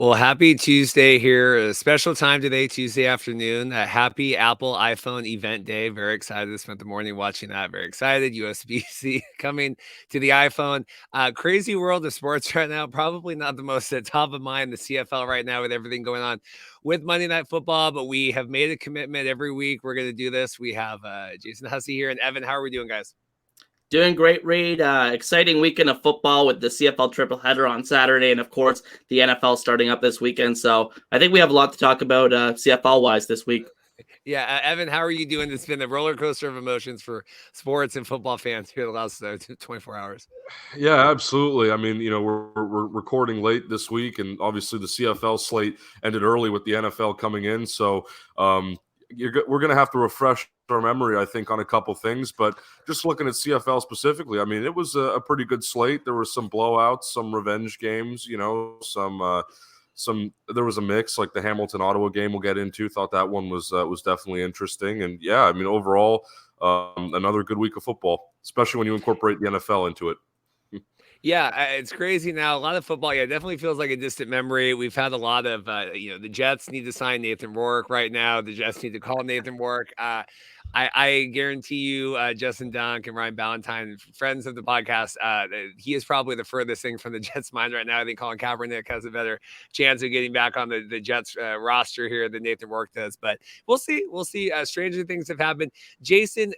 Well, happy Tuesday here. A special time today, Tuesday afternoon. A happy Apple iPhone event day. Very excited to spend the morning watching that. Very excited. USB-C coming to the iPhone. Crazy world of sports right now. Probably not the most top of mind, the CFL right now with everything going on with Monday Night Football, but we have made a commitment every week. We're going to do this. We have Jason Hussey here. And Evan, how are we doing, guys? Doing great, Reid. Exciting weekend of football with the CFL triple header on Saturday, and of course the NFL starting up this weekend. So I think we have a lot to talk about CFL wise this week. Yeah, Evan, how are you doing? It's been a roller coaster of emotions for sports and football fans here the last 24 hours. Yeah, absolutely. I mean, we're recording late this week, and obviously the CFL slate ended early with the NFL coming in. So we're going to have to refresh our memory, I think, on a couple things. But just looking at CFL specifically, I mean, it was a pretty good slate. There were some blowouts, some revenge games, there was a mix, like the Hamilton Ottawa game we'll get into. Thought that one was definitely interesting. And yeah, I mean, overall, another good week of football, especially when you incorporate the NFL into it. Yeah, it's crazy now. A lot of football, it definitely feels like a distant memory. We've had a lot of, the Jets need to sign Nathan Rourke right now. The Jets need to call Nathan Rourke. I guarantee you, Justin Dunk and Ryan Ballantyne, friends of the podcast, he is probably the furthest thing from the Jets' mind right now. I think Colin Kaepernick has a better chance of getting back on the Jets roster here than Nathan Rourke does. But we'll see. We'll see. Stranger things have happened. Jason,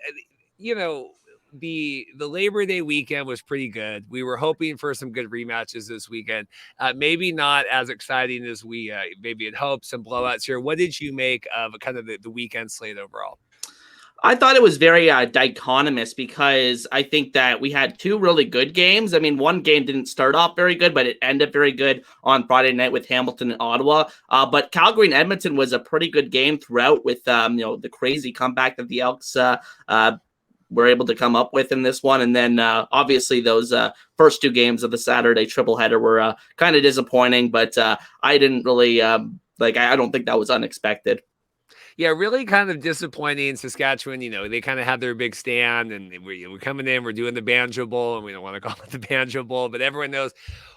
the Labor Day weekend was pretty good. We were hoping for some good rematches this weekend. Maybe not as exciting as we maybe had hoped. Some blowouts here. What did you make of kind of the weekend slate overall? I thought it was very dichotomous because I think that we had two really good games. I mean, one game didn't start off very good, but it ended very good on Friday night with Hamilton and Ottawa. But Calgary and Edmonton was a pretty good game throughout with, the crazy comeback that the Elks were able to come up with in this one. And then obviously those first two games of the Saturday triple header were kind of disappointing, but I didn't really I don't think that was unexpected. Yeah, really kind of disappointing. Saskatchewan, they kind of had their big stand, and we're coming in, we're doing the Banjo Bowl, and we don't want to call it the Banjo Bowl, but everyone knows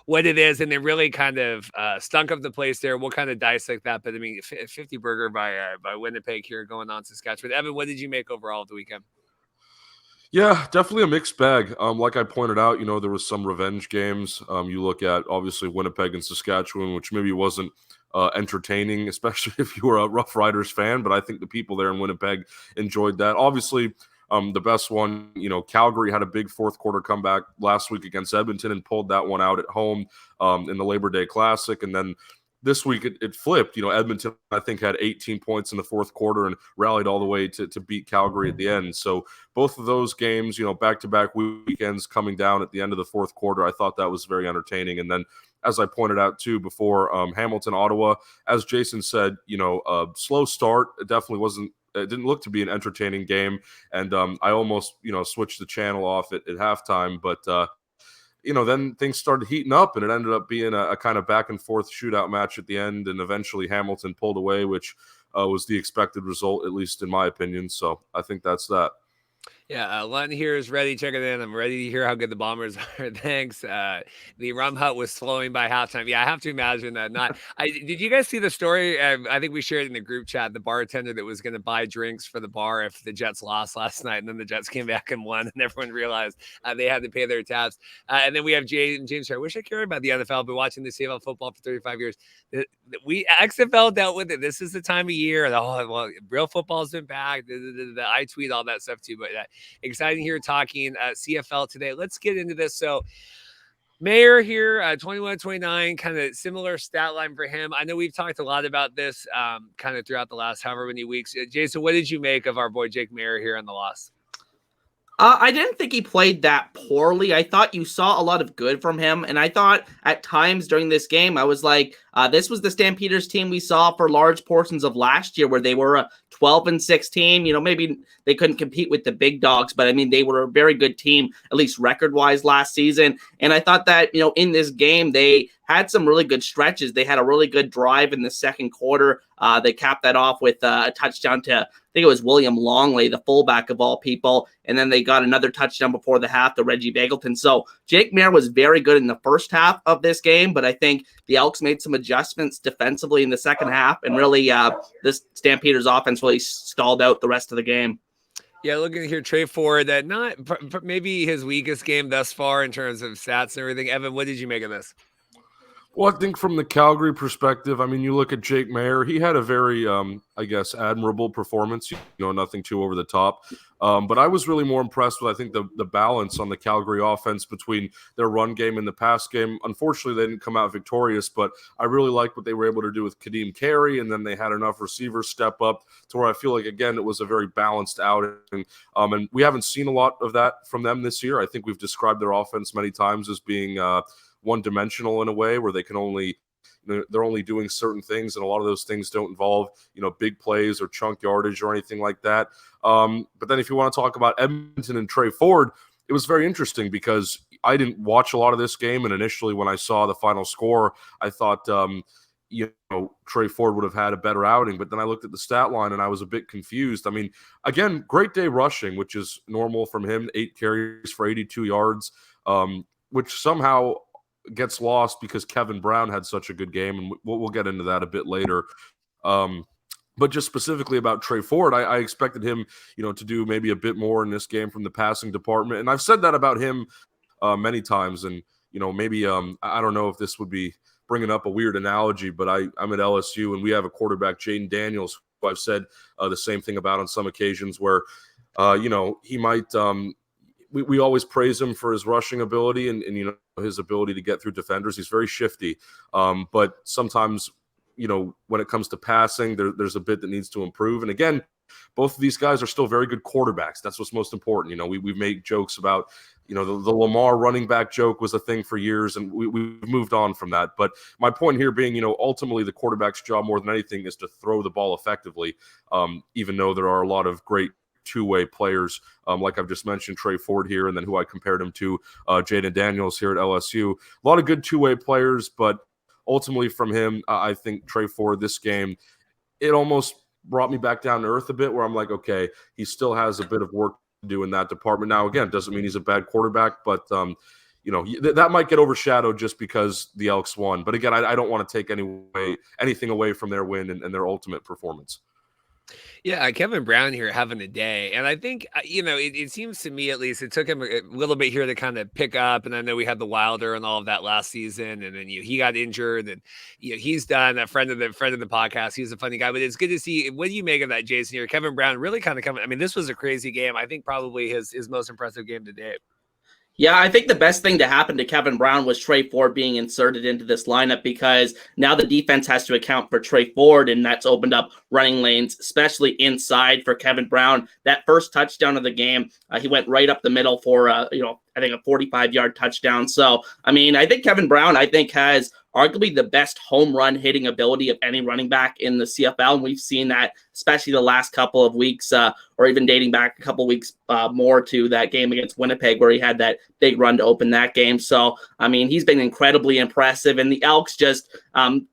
what it is, and they really kind of stunk up the place there. We'll kind of dissect that, but I mean, 50 burger by Winnipeg here going on Saskatchewan. Evan, what did you make overall of the weekend? Yeah, definitely a mixed bag. Like I pointed out, there was some revenge games. You look at, obviously, Winnipeg and Saskatchewan, which maybe wasn't entertaining, especially if you were a Roughriders fan, but I think the people there in Winnipeg enjoyed that. Obviously, the best one, Calgary had a big fourth quarter comeback last week against Edmonton and pulled that one out at home in the Labor Day Classic. And then this week it flipped. Edmonton, I think, had 18 points in the fourth quarter and rallied all the way to beat Calgary at the end. So both of those games, back-to-back weekends coming down at the end of the fourth quarter, I thought that was very entertaining. And then, as I pointed out too before, Hamilton, Ottawa, as Jason said, a slow start. It definitely wasn't. It didn't look to be an entertaining game, and I almost switched the channel off at halftime. But then things started heating up, and it ended up being a kind of back and forth shootout match at the end, and eventually Hamilton pulled away, which was the expected result, at least in my opinion. So I think that's that. Yeah, Lund here is ready. Check it in. I'm ready to hear how good the Bombers are. Thanks. The rum hut was slowing by halftime. Yeah, I have to imagine that. Did you guys see the story? I think we shared in the group chat. The bartender that was going to buy drinks for the bar if the Jets lost last night, and then the Jets came back and won, and everyone realized they had to pay their tabs. And then we have James here. I wish I cared about the NFL. I've been watching the CFL football for 35 years. XFL dealt with it. This is the time of year. Real football's been back. I tweet all that stuff too, but. Exciting here talking CFL today. Let's get into this. So Mayer here, 21-29, kind of similar stat line for him. I know we've talked a lot about this kind of throughout the last however many weeks. Jason, what did you make of our boy Jake Mayer here on the loss? I didn't think he played that poorly. I thought you saw a lot of good from him. And I thought at times during this game, I was like, this was the Stampeders team we saw for large portions of last year where they were a 12-6 team. Maybe they couldn't compete with the big dogs, but I mean, they were a very good team, at least record-wise last season. And I thought that, in this game, they had some really good stretches. They had a really good drive in the second quarter. They capped that off with a touchdown to, I think it was William Longley, the fullback of all people. And then they got another touchdown before the half to Reggie Bagleton. So Jake Maier was very good in the first half of this game, but I think the Elks made some adjustments defensively in the second half, and really this Stampeders offense really stalled out the rest of the game. Yeah, looking here, Trey Ford, that not maybe his weakest game thus far in terms of stats and everything. Evan, what did you make of this? Well, I think from the Calgary perspective, I mean, you look at Jake Maier, he had a very, I guess, admirable performance, nothing too over the top. But I was really more impressed with, I think, the balance on the Calgary offense between their run game and the pass game. Unfortunately, they didn't come out victorious, but I really liked what they were able to do with Kadeem Carey, and then they had enough receivers step up to where I feel like, again, it was a very balanced outing. And we haven't seen a lot of that from them this year. I think we've described their offense many times as being one-dimensional in a way, where they can only, they're only doing certain things, and a lot of those things don't involve, big plays or chunk yardage or anything like that. But then if you want to talk about Edmonton and Trey Ford, it was very interesting because I didn't watch a lot of this game, and initially when I saw the final score, I thought, Trey Ford would have had a better outing, but then I looked at the stat line and I was a bit confused. I mean, again, great day rushing, which is normal from him, 8 carries for 82 yards, which somehow gets lost because Kevin Brown had such a good game, and we'll get into that a bit later. But just specifically about Trey Ford, I expected him, to do maybe a bit more in this game from the passing department, and I've said that about him many times. And maybe I don't know if this would be bringing up a weird analogy, but I'm at LSU and we have a quarterback, Jaden Daniels, who I've said the same thing about on some occasions, where he might. We always praise him for his rushing ability and his ability to get through defenders. He's very shifty, but sometimes when it comes to passing, there's a bit that needs to improve. And again, both of these guys are still very good quarterbacks. That's what's most important. We've made jokes about the Lamar running back joke was a thing for years, and we've moved on from that. But my point here being, ultimately the quarterback's job more than anything is to throw the ball effectively, even though there are a lot of great two-way players, like I've just mentioned, Trey Ford here, and then who I compared him to, Jaden Daniels here at LSU. A lot of good two-way players, but ultimately from him, I think Trey Ford, this game, it almost brought me back down to earth a bit, where I'm like, okay, he still has a bit of work to do in that department. Now, again, doesn't mean he's a bad quarterback, but that might get overshadowed just because the Elks won. But again, I don't want to take anything away from their win and their ultimate performance. Yeah, Kevin Brown here having a day. And I think, it seems to me, at least, it took him a little bit here to kind of pick up. And I know we had the Wilder and all of that last season. And then he got injured, and he's done. A friend of the podcast. He's a funny guy. But it's good to see. What do you make of that, Jason, here? Kevin Brown really kind of coming. I mean, this was a crazy game. I think probably his most impressive game to date. Yeah, I think the best thing to happen to Kevin Brown was Trey Ford being inserted into this lineup, because now the defense has to account for Trey Ford, and that's opened up running lanes, especially inside for Kevin Brown. That first touchdown of the game, he went right up the middle for, I think a 45-yard touchdown. So, I mean, I think Kevin Brown, has arguably the best home run hitting ability of any running back in the CFL. And we've seen that, especially the last couple of weeks, or even dating back a couple of weeks more to that game against Winnipeg, where he had that big run to open that game. So, I mean, he's been incredibly impressive. And the Elks just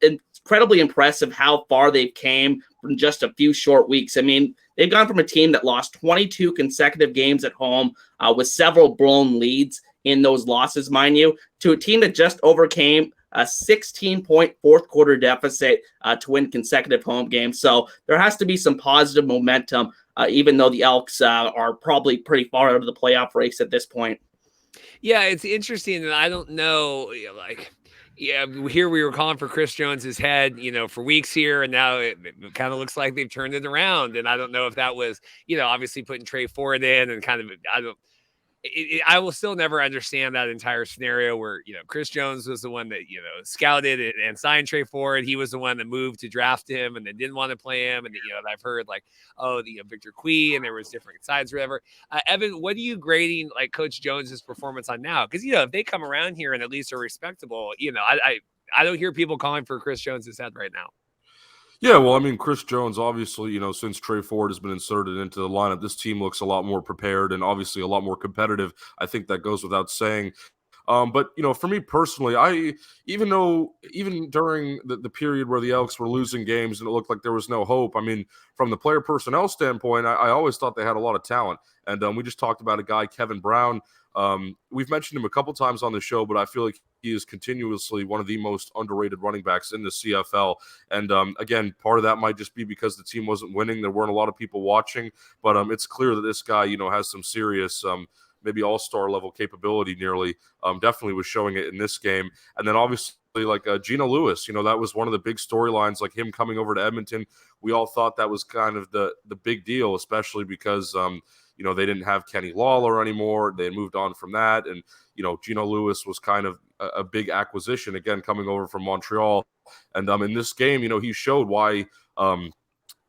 incredibly impressive how far they've came from just a few short weeks. I mean, they've gone from a team that lost 22 consecutive games at home with several blown leads in those losses, mind you, to a team that just overcame a 16-point fourth quarter deficit to win consecutive home games. So there has to be some positive momentum, even though the Elks are probably pretty far out of the playoff race at this point. Yeah, it's interesting that I don't know, here we were calling for Chris Jones's head, for weeks here, and now it kind of looks like they've turned it around. And I don't know if that was, obviously putting Trey Ford in, and kind of, I will still never understand that entire scenario where, Chris Jones was the one that, scouted and signed Trey Ford. He was the one that moved to draft him and then didn't want to play him. And, I've heard Victor Quee, and there was different sides or whatever. Evan, what are you grading Coach Jones's performance on now? Because, if they come around here and at least are respectable, I don't hear people calling for Chris Jones's head right now. Yeah, well, I mean, Chris Jones, obviously, since Trey Ford has been inserted into the lineup, this team looks a lot more prepared and obviously a lot more competitive. I think that goes without saying. But for me personally, even during the period where the Elks were losing games and it looked like there was no hope, I mean, from the player personnel standpoint, I always thought they had a lot of talent. And we just talked about a guy, Kevin Brown. We've mentioned him a couple times on the show, but I feel like he is continuously one of the most underrated running backs in the CFL. And again, part of that might just be because the team wasn't winning. There weren't a lot of people watching, but it's clear that this guy, has some serious maybe all-star level capability nearly. Definitely was showing it in this game. And then obviously like Gino Lewis, that was one of the big storylines, like him coming over to Edmonton. We all thought that was kind of the big deal, especially because they didn't have Kenny Lawler anymore. They had moved on from that. And, Gino Lewis was kind of a big acquisition, again, coming over from Montreal. And in this game, he showed why,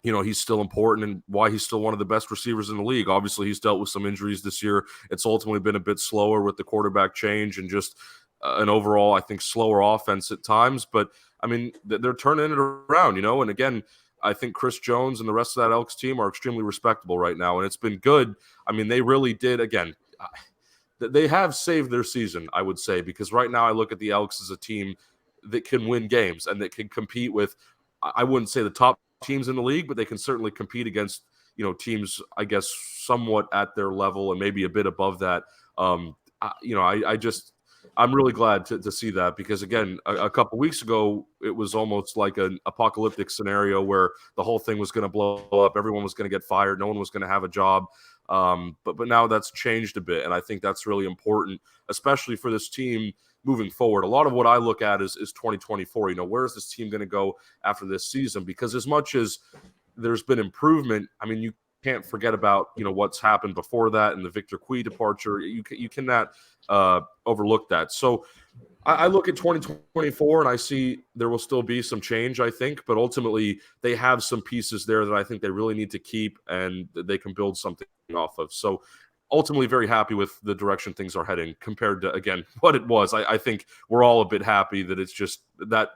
he's still important and why he's still one of the best receivers in the league. Obviously, he's dealt with some injuries this year. It's ultimately been a bit slower with the quarterback change and just an overall, I think, slower offense at times. But, I mean, they're turning it around, and again, I think Chris Jones and the rest of that Elks team are extremely respectable right now, and it's been good. I mean, they really did, again, they have saved their season, I would say, because right now I look at the Elks as a team that can win games and that can compete with, I wouldn't say the top teams in the league, but they can certainly compete against, teams, I guess, somewhat at their level and maybe a bit above that. I'm really glad to see that because, again, a couple weeks ago, it was almost like an apocalyptic scenario where the whole thing was going to blow up. Everyone was going to get fired. No one was going to have a job. But now that's changed a bit, and I think that's really important, especially for this team moving forward. A lot of what I look at is 2024. Where is this team going to go after this season? Because as much as there's been improvement, I mean, you can't forget about what's happened before that and the Victor Cui departure. You cannot overlook that. So I look at 2024 and I see there will still be some change, I think, but ultimately they have some pieces there that I think they really need to keep and they can build something off of. So ultimately very happy with the direction things are heading compared to, again, what it was. I think we're all a bit happy that it's just that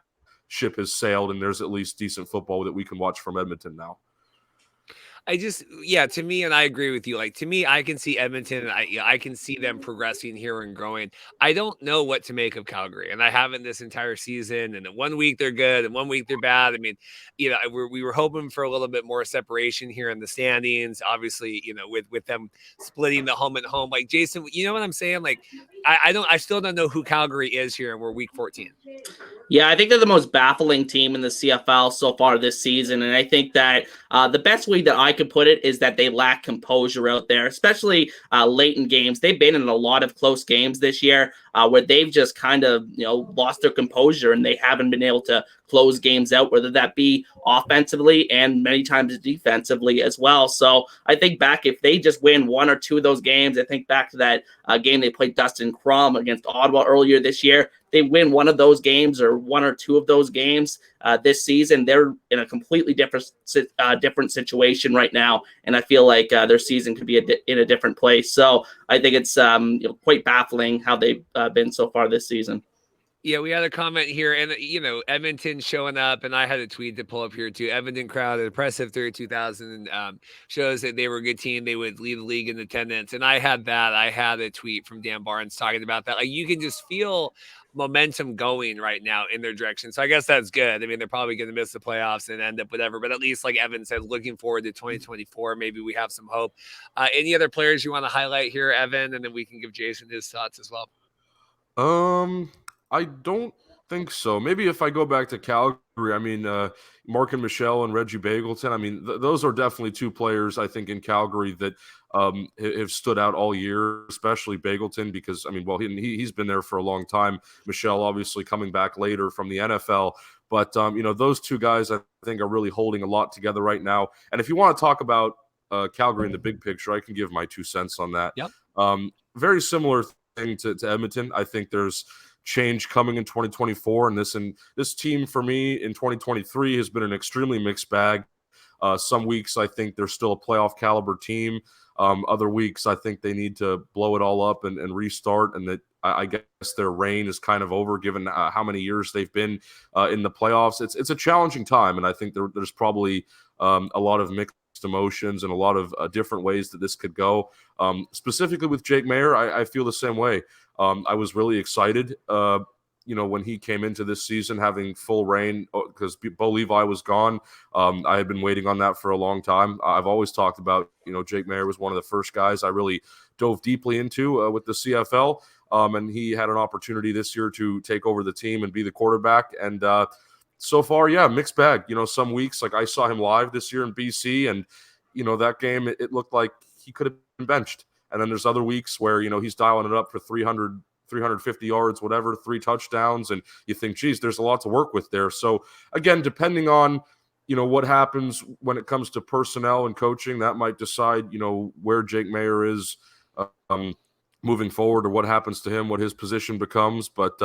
ship has sailed and there's at least decent football that we can watch from Edmonton now. To me, and I agree with you. Like, to me, I can see Edmonton, and I can see them progressing here and growing. I don't know what to make of Calgary, and I haven't this entire season. And in 1 week they're good, and 1 week they're bad. I mean, we were hoping for a little bit more separation here in the standings. Obviously, with them splitting the home and home. Like, Jason, you know what I'm saying? Like, I still don't know who Calgary is here, and we're week 14. Yeah, I think they're the most baffling team in the CFL so far this season. And I think that the best way that I could put it is that they lack composure out there, especially late in games. They've been in a lot of close games this year where they've just kind of, lost their composure and they haven't been able to close games out, whether that be offensively and many times defensively as well. So I think back, if they just win one or two of those games, I think back to that game they played Dustin Crum against Ottawa earlier this year. They win one of those games or one or two of those games this season, they're in a completely different situation right now. And I feel like their season could be in a different place. So I think it's quite baffling how they've been so far this season. Yeah, we had a comment here, and Edmonton showing up, and I had a tweet to pull up here too. Edmonton crowd, impressive 32,000, shows that they were a good team. They would lead the league in attendance, and I had a tweet from Dan Barnes talking about that. Like, you can just feel momentum going right now in their direction. So I guess that's good. I mean, they're probably going to miss the playoffs and end up whatever, but at least, like Evan said, looking forward to 2024, maybe we have some hope. Any other players you want to highlight here, Evan, and then we can give Jason his thoughts as well. I don't think so. Maybe if I go back to Calgary, I mean, Mark and Michelle and Reggie Bagleton, I mean, those are definitely two players, I think, in Calgary that have stood out all year, especially Bagleton, because, I mean, well, he's been there for a long time. Michelle, obviously, coming back later from the NFL. But, those two guys, I think, are really holding a lot together right now. And if you want to talk about Calgary in the big picture, I can give my 2 cents on that. Yep. Very similar thing to Edmonton. I think there's change coming in 2024, and this team for me in 2023 has been an extremely mixed bag. Some weeks I think they're still a playoff caliber team. Other weeks I think they need to blow it all up and restart, and that I guess their reign is kind of over given how many years they've been in the playoffs. It's a challenging time, and I think there's probably a lot of mixed emotions and a lot of different ways that this could go. Specifically with Jake Maier, I feel the same way. I was really excited, when he came into this season having full reign because Bo Levi was gone. I had been waiting on that for a long time. I've always talked about, Jake Maier was one of the first guys I really dove deeply into with the CFL. And he had an opportunity this year to take over the team and be the quarterback. And so far, mixed bag. Some weeks, like I saw him live this year in BC, and, that game, it looked like he could have been benched. And then there's other weeks where, he's dialing it up for 300, 350 yards, whatever, 3 touchdowns. And you think, geez, there's a lot to work with there. So, again, depending on, what happens when it comes to personnel and coaching, that might decide, where Jake Maier is moving forward or what happens to him, what his position becomes. But,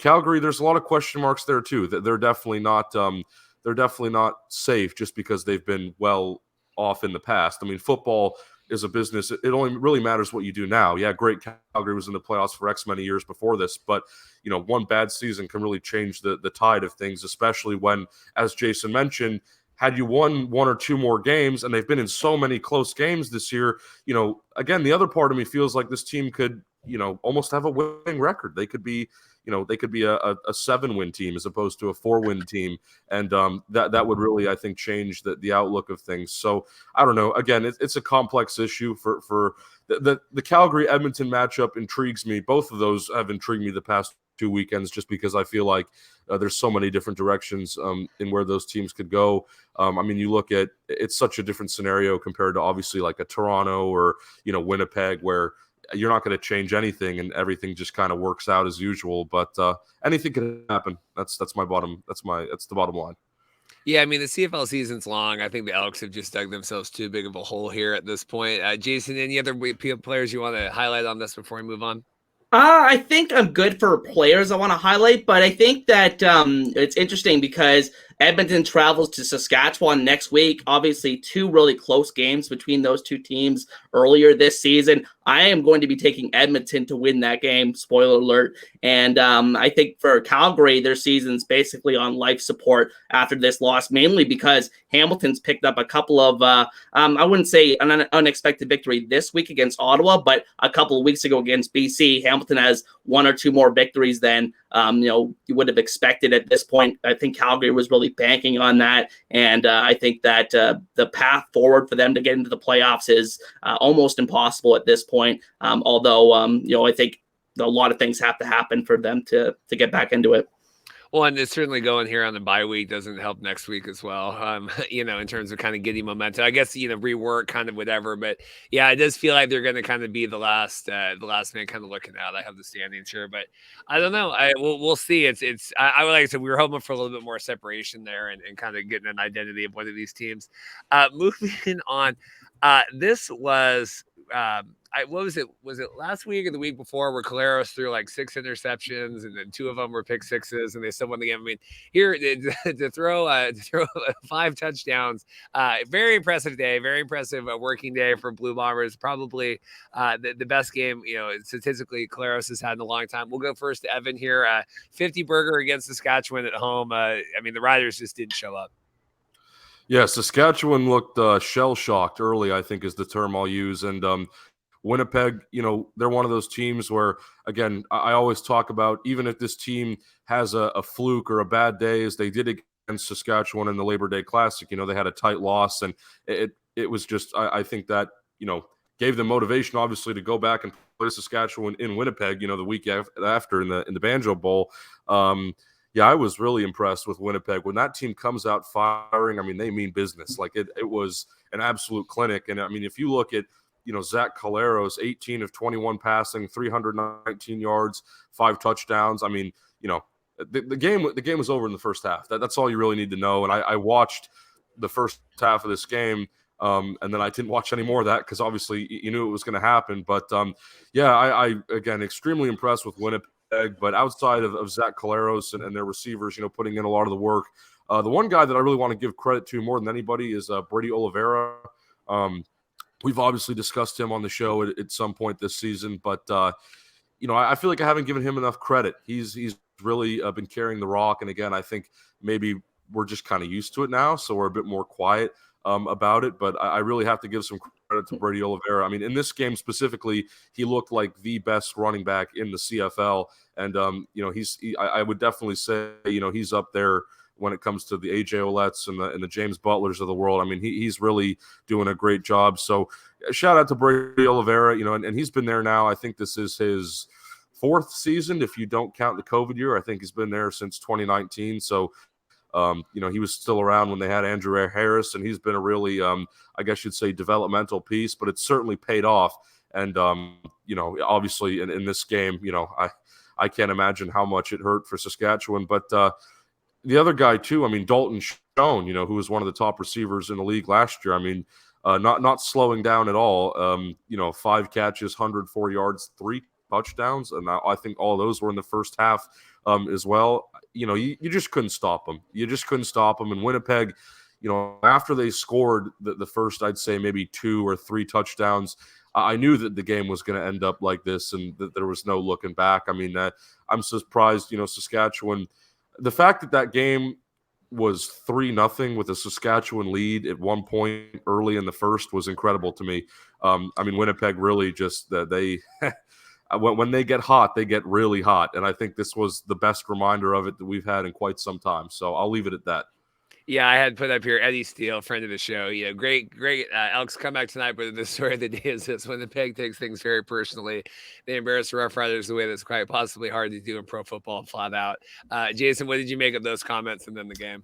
Calgary, there's a lot of question marks there too. They're definitely not safe just because they've been well off in the past. I mean, football is a business. It only really matters what you do now. Yeah, great. Calgary was in the playoffs for X many years before this, but one bad season can really change the tide of things, especially when, as Jason mentioned, had you won 1 or 2 more games, and they've been in so many close games this year, again, the other part of me feels like this team could, almost have a winning record. They could be, a 7-win team as opposed to a 4-win team. And that would really, I think, change the outlook of things. So I don't know. Again, it's a complex issue for the Calgary Edmonton matchup intrigues me. Both of those have intrigued me the past 2 weekends, just because I feel like there's so many different directions in where those teams could go. I mean, you look at, it's such a different scenario compared to obviously like a Toronto or, Winnipeg, where you're not going to change anything and everything just kind of works out as usual. But anything can happen. That's the bottom line. Yeah, I mean, the CFL season's long. I think the Elks have just dug themselves too big of a hole here at this point. Jason, any other players you want to highlight on this before we move on? I think I'm good for players I want to highlight, but I think that it's interesting because Edmonton travels to Saskatchewan next week. Obviously, 2 really close games between those 2 teams earlier this season. I am going to be taking Edmonton to win that game, spoiler alert. And I think for Calgary, their season's basically on life support after this loss, mainly because Hamilton's picked up a couple of, I wouldn't say an unexpected victory this week against Ottawa, but a couple of weeks ago against BC, Hamilton has 1 or 2 more victories than you would have expected at this point. I think Calgary was really banking on that, and I think that the path forward for them to get into the playoffs is almost impossible at this point. Although I think a lot of things have to happen for them to get back into it. Well, and it's certainly going here on the bye week doesn't help next week as well. In terms of kind of getting momentum, I guess, rework kind of whatever, but yeah, it does feel like they're going to kind of be the last man kind of looking out. I have the standings here, but I don't know. We'll see. I like I said, we were hoping for a little bit more separation there and kind of getting an identity of one of these teams. Moving on. This was, what was it? Was it last week or the week before where Caleros threw like 6 interceptions and then 2 of them were pick sixes and they still won the game? I mean, here to throw 5 touchdowns, very impressive day, very impressive working day for Blue Bombers. Probably the best game, statistically Caleros has had in a long time. We'll go first to Evan here. 50 burger against Saskatchewan at home. I mean, the Riders just didn't show up. Yeah, Saskatchewan looked shell-shocked early, I think is the term I'll use. And Winnipeg, they're one of those teams where, again, I always talk about, even if this team has a fluke or a bad day, as they did against Saskatchewan in the Labor Day Classic, they had a tight loss. And it was just, I think that, gave them motivation, obviously, to go back and play Saskatchewan in Winnipeg, the week after in the Banjo Bowl. Yeah, I was really impressed with Winnipeg. When that team comes out firing, I mean, they mean business. Like, it was an absolute clinic. And, I mean, if you look at, Zach Caleros, 18 of 21 passing, 319 yards, 5 touchdowns. I mean, the game was over in the first half. That's all you really need to know. And I watched the first half of this game, and then I didn't watch any more of that because, obviously, you knew it was going to happen. But, I again, extremely impressed with Winnipeg. But outside of Zach Caleros and their receivers, putting in a lot of the work, the one guy that I really want to give credit to more than anybody is Brady Oliveira. We've obviously discussed him on the show at some point this season, but I feel like I haven't given him enough credit. He's really been carrying the rock, and again, I think maybe we're just kind of used to it now, so we're a bit more quiet. about it, but I really have to give some credit to Brady Oliveira. I mean, in this game specifically, he looked like the best running back in the CFL, and I would definitely say he's up there when it comes to the AJ Ouellettes and the James Butlers of the world. I mean, he's really doing a great job. So shout out to Brady Oliveira, and he's been there now. I think this is his 4th season, if you don't count the COVID year. I think he's been there since 2019. So, he was still around when they had Andrew Harris, and he's been a really, I guess you'd say, developmental piece, but it's certainly paid off. And, obviously in this game, I can't imagine how much it hurt for Saskatchewan, but the other guy too, I mean, Dalton Schoen, who was one of the top receivers in the league last year. I mean, not slowing down at all. 5 catches, 104 yards, 3 touchdowns, and I think all those were in the first half as well. You just couldn't stop them. You just couldn't stop them. And Winnipeg, after they scored the first, I'd say maybe 2 or 3 touchdowns, I knew that the game was going to end up like this, and that there was no looking back. I mean, I'm surprised, Saskatchewan. The fact that game was 3-0 with a Saskatchewan lead at one point early in the first was incredible to me. I mean, Winnipeg really just they when they get hot, they get really hot, and I think this was the best reminder of it that we've had in quite some time. So I'll leave it at that. Yeah, I had put up here Eddie Steele, friend of the show. Great Elks comeback tonight, but the story of the day is this: Winnipeg takes things very personally. They embarrass the Roughriders the way that's quite possibly hard to do in pro football, flat out. Jason, what did you make of those comments and then the game?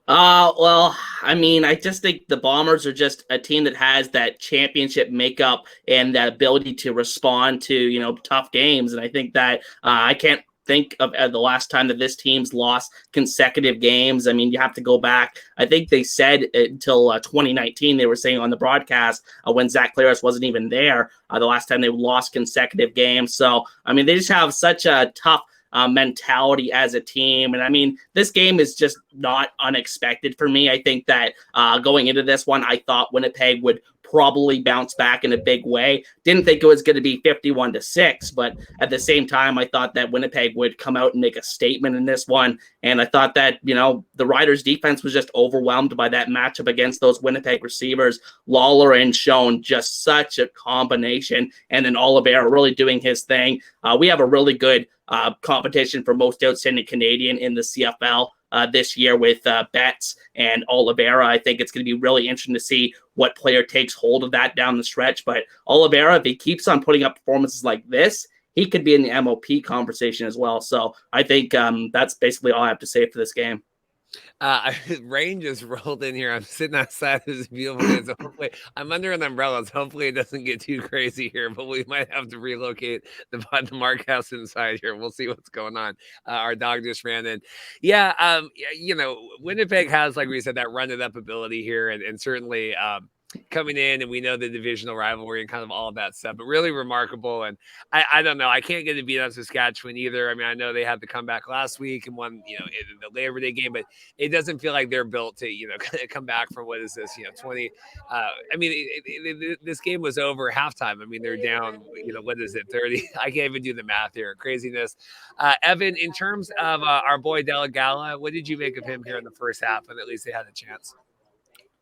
Well, I mean, I just think the Bombers are just a team that has that championship makeup and that ability to respond to, tough games. And I think that I can't think of the last time that this team's lost consecutive games. I mean, you have to go back. I think they said until 2019, they were saying on the broadcast when Zach Claris wasn't even there, the last time they lost consecutive games. So, I mean, they just have such a tough mentality as a team. And I mean, this game is just not unexpected for me. I think that going into this one, I thought Winnipeg would probably bounce back in a big way. Didn't think it was going to be 51-6, but at the same time, I thought that Winnipeg would come out and make a statement in this one. And I thought that, the Riders defense was just overwhelmed by that matchup against those Winnipeg receivers. Lawler and Schoen, just such a combination. And then Oliveira really doing his thing. We have a really good competition for most outstanding Canadian in the CFL this year with Betts and Oliveira. I think it's going to be really interesting to see what player takes hold of that down the stretch. But Oliveira, if he keeps on putting up performances like this, he could be in the MOP conversation as well. So I think that's basically all I have to say for this game. Rain just rolled in here. I'm sitting outside of this beautiful day. So hopefully, I'm under an umbrella. So hopefully it doesn't get too crazy here, but we might have to relocate the Mark house inside here. We'll see what's going on. Our dog just ran in. Yeah. Winnipeg has, like we said, that run it up ability here, and certainly, coming in, and we know the divisional rivalry and kind of all of that stuff, but really remarkable. And I don't know, I can't get to beat up Saskatchewan either. I mean, I know they had the comeback last week and won, the Labor Day game, but it doesn't feel like they're built to, come back from what is this, 20. I mean, this game was over halftime. I mean, they're down, what is it, 30? I can't even do the math here. Craziness. Evan, in terms of our boy Delagala, what did you make of him here in the first half? And at least they had a chance.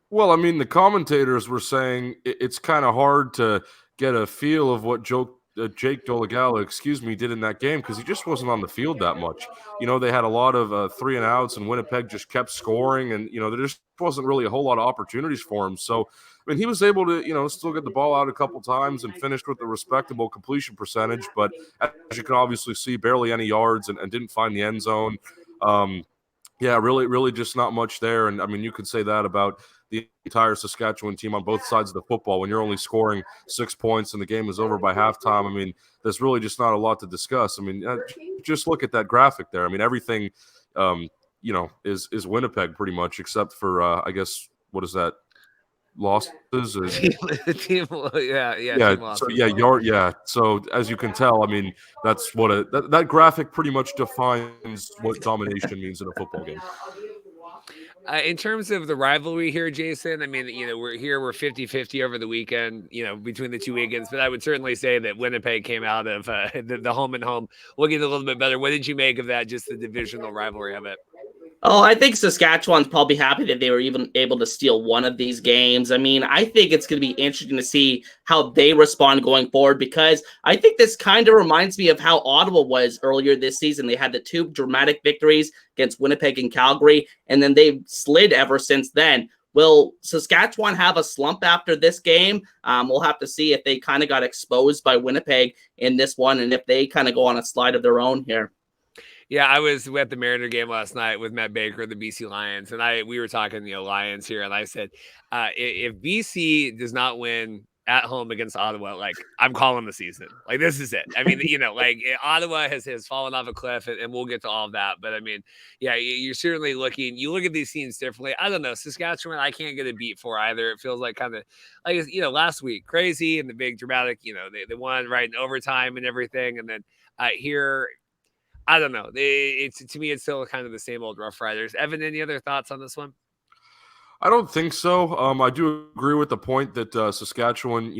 Well, I mean, the commentators were saying it's kind of hard to get a feel of what Jake Dolegala, did in that game because he just wasn't on the field that much. They had a lot of 3-and-outs, and Winnipeg just kept scoring, and there just wasn't really a whole lot of opportunities for him. So, I mean, he was able to still get the ball out a couple times and finished with a respectable completion percentage, but as you can obviously see, barely any yards and didn't find the end zone. Yeah, really just not much there. And I mean, you could say that about the entire Saskatchewan team on both sides of the football. When you're only scoring 6 points and the game is over by halftime, I mean, there's really just not a lot to discuss. I mean, just look at that graphic there. I mean, everything, is Winnipeg pretty much, except for, I guess, what is that? Losses? The team, yeah. Team losses. So as you can tell, I mean, that's what that graphic pretty much defines what domination means in a football game. In terms of the rivalry here, Jason, I mean, we're 50-50 over the weekend, between the two weekends, but I would certainly say that Winnipeg came out of the home and home looking a little bit better. What did you make of that, just the divisional rivalry of it? Oh, I think Saskatchewan's probably happy that they were even able to steal one of these games. I mean, I think it's going to be interesting to see how they respond going forward, because I think this kind of reminds me of how Ottawa was earlier this season. They had the two dramatic victories against Winnipeg and Calgary, and then they've slid ever since then. Will Saskatchewan have a slump after this game? We'll have to see if they kind of got exposed by Winnipeg in this one, and if they kind of go on a slide of their own here. Yeah, I was at the Mariner game last night with Matt Baker, the BC Lions, and we were talking, Lions here, and I said, if BC does not win at home against Ottawa, like, I'm calling the season. Like, this is it. I mean, Ottawa has fallen off a cliff, and we'll get to all of that. But I mean, yeah, you're certainly you look at these teams differently. I don't know, Saskatchewan, I can't get a beat for either. It feels like kind of like, last week, crazy and the big dramatic, they won right in overtime and everything, and then here. I don't know. To me, it's still kind of the same old Rough Riders. Evan, any other thoughts on this one? I don't think so. I do agree with the point that Saskatchewan,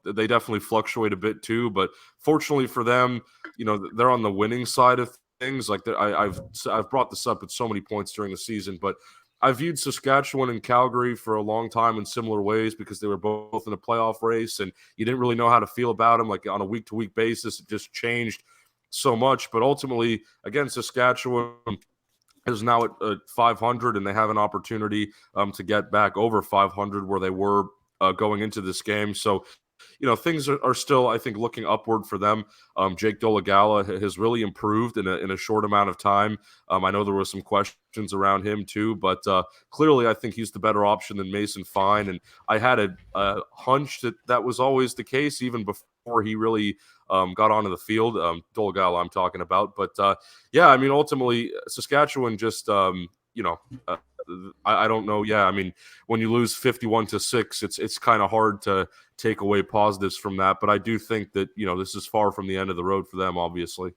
they definitely fluctuate a bit too. But fortunately for them, they're on the winning side of things. Like I've brought this up at so many points during the season, but I viewed Saskatchewan and Calgary for a long time in similar ways because they were both in a playoff race, and you didn't really know how to feel about them. Like on a week-to-week basis, it just changed so much. But ultimately, again, Saskatchewan is now at 500, and they have an opportunity to get back over 500 where they were going into this game. So, things are still, I think, looking upward for them. Jake Dolegala has really improved in a short amount of time. I know there were some questions around him too, but clearly I think he's the better option than Mason Fine. And I had a hunch that was always the case even before he really got onto the field. Dolegala I'm talking about. But yeah, I mean, ultimately Saskatchewan just, I don't know. Yeah, I mean, when you lose 51-6, it's kind of hard to take away positives from that. But I do think that, this is far from the end of the road for them, obviously.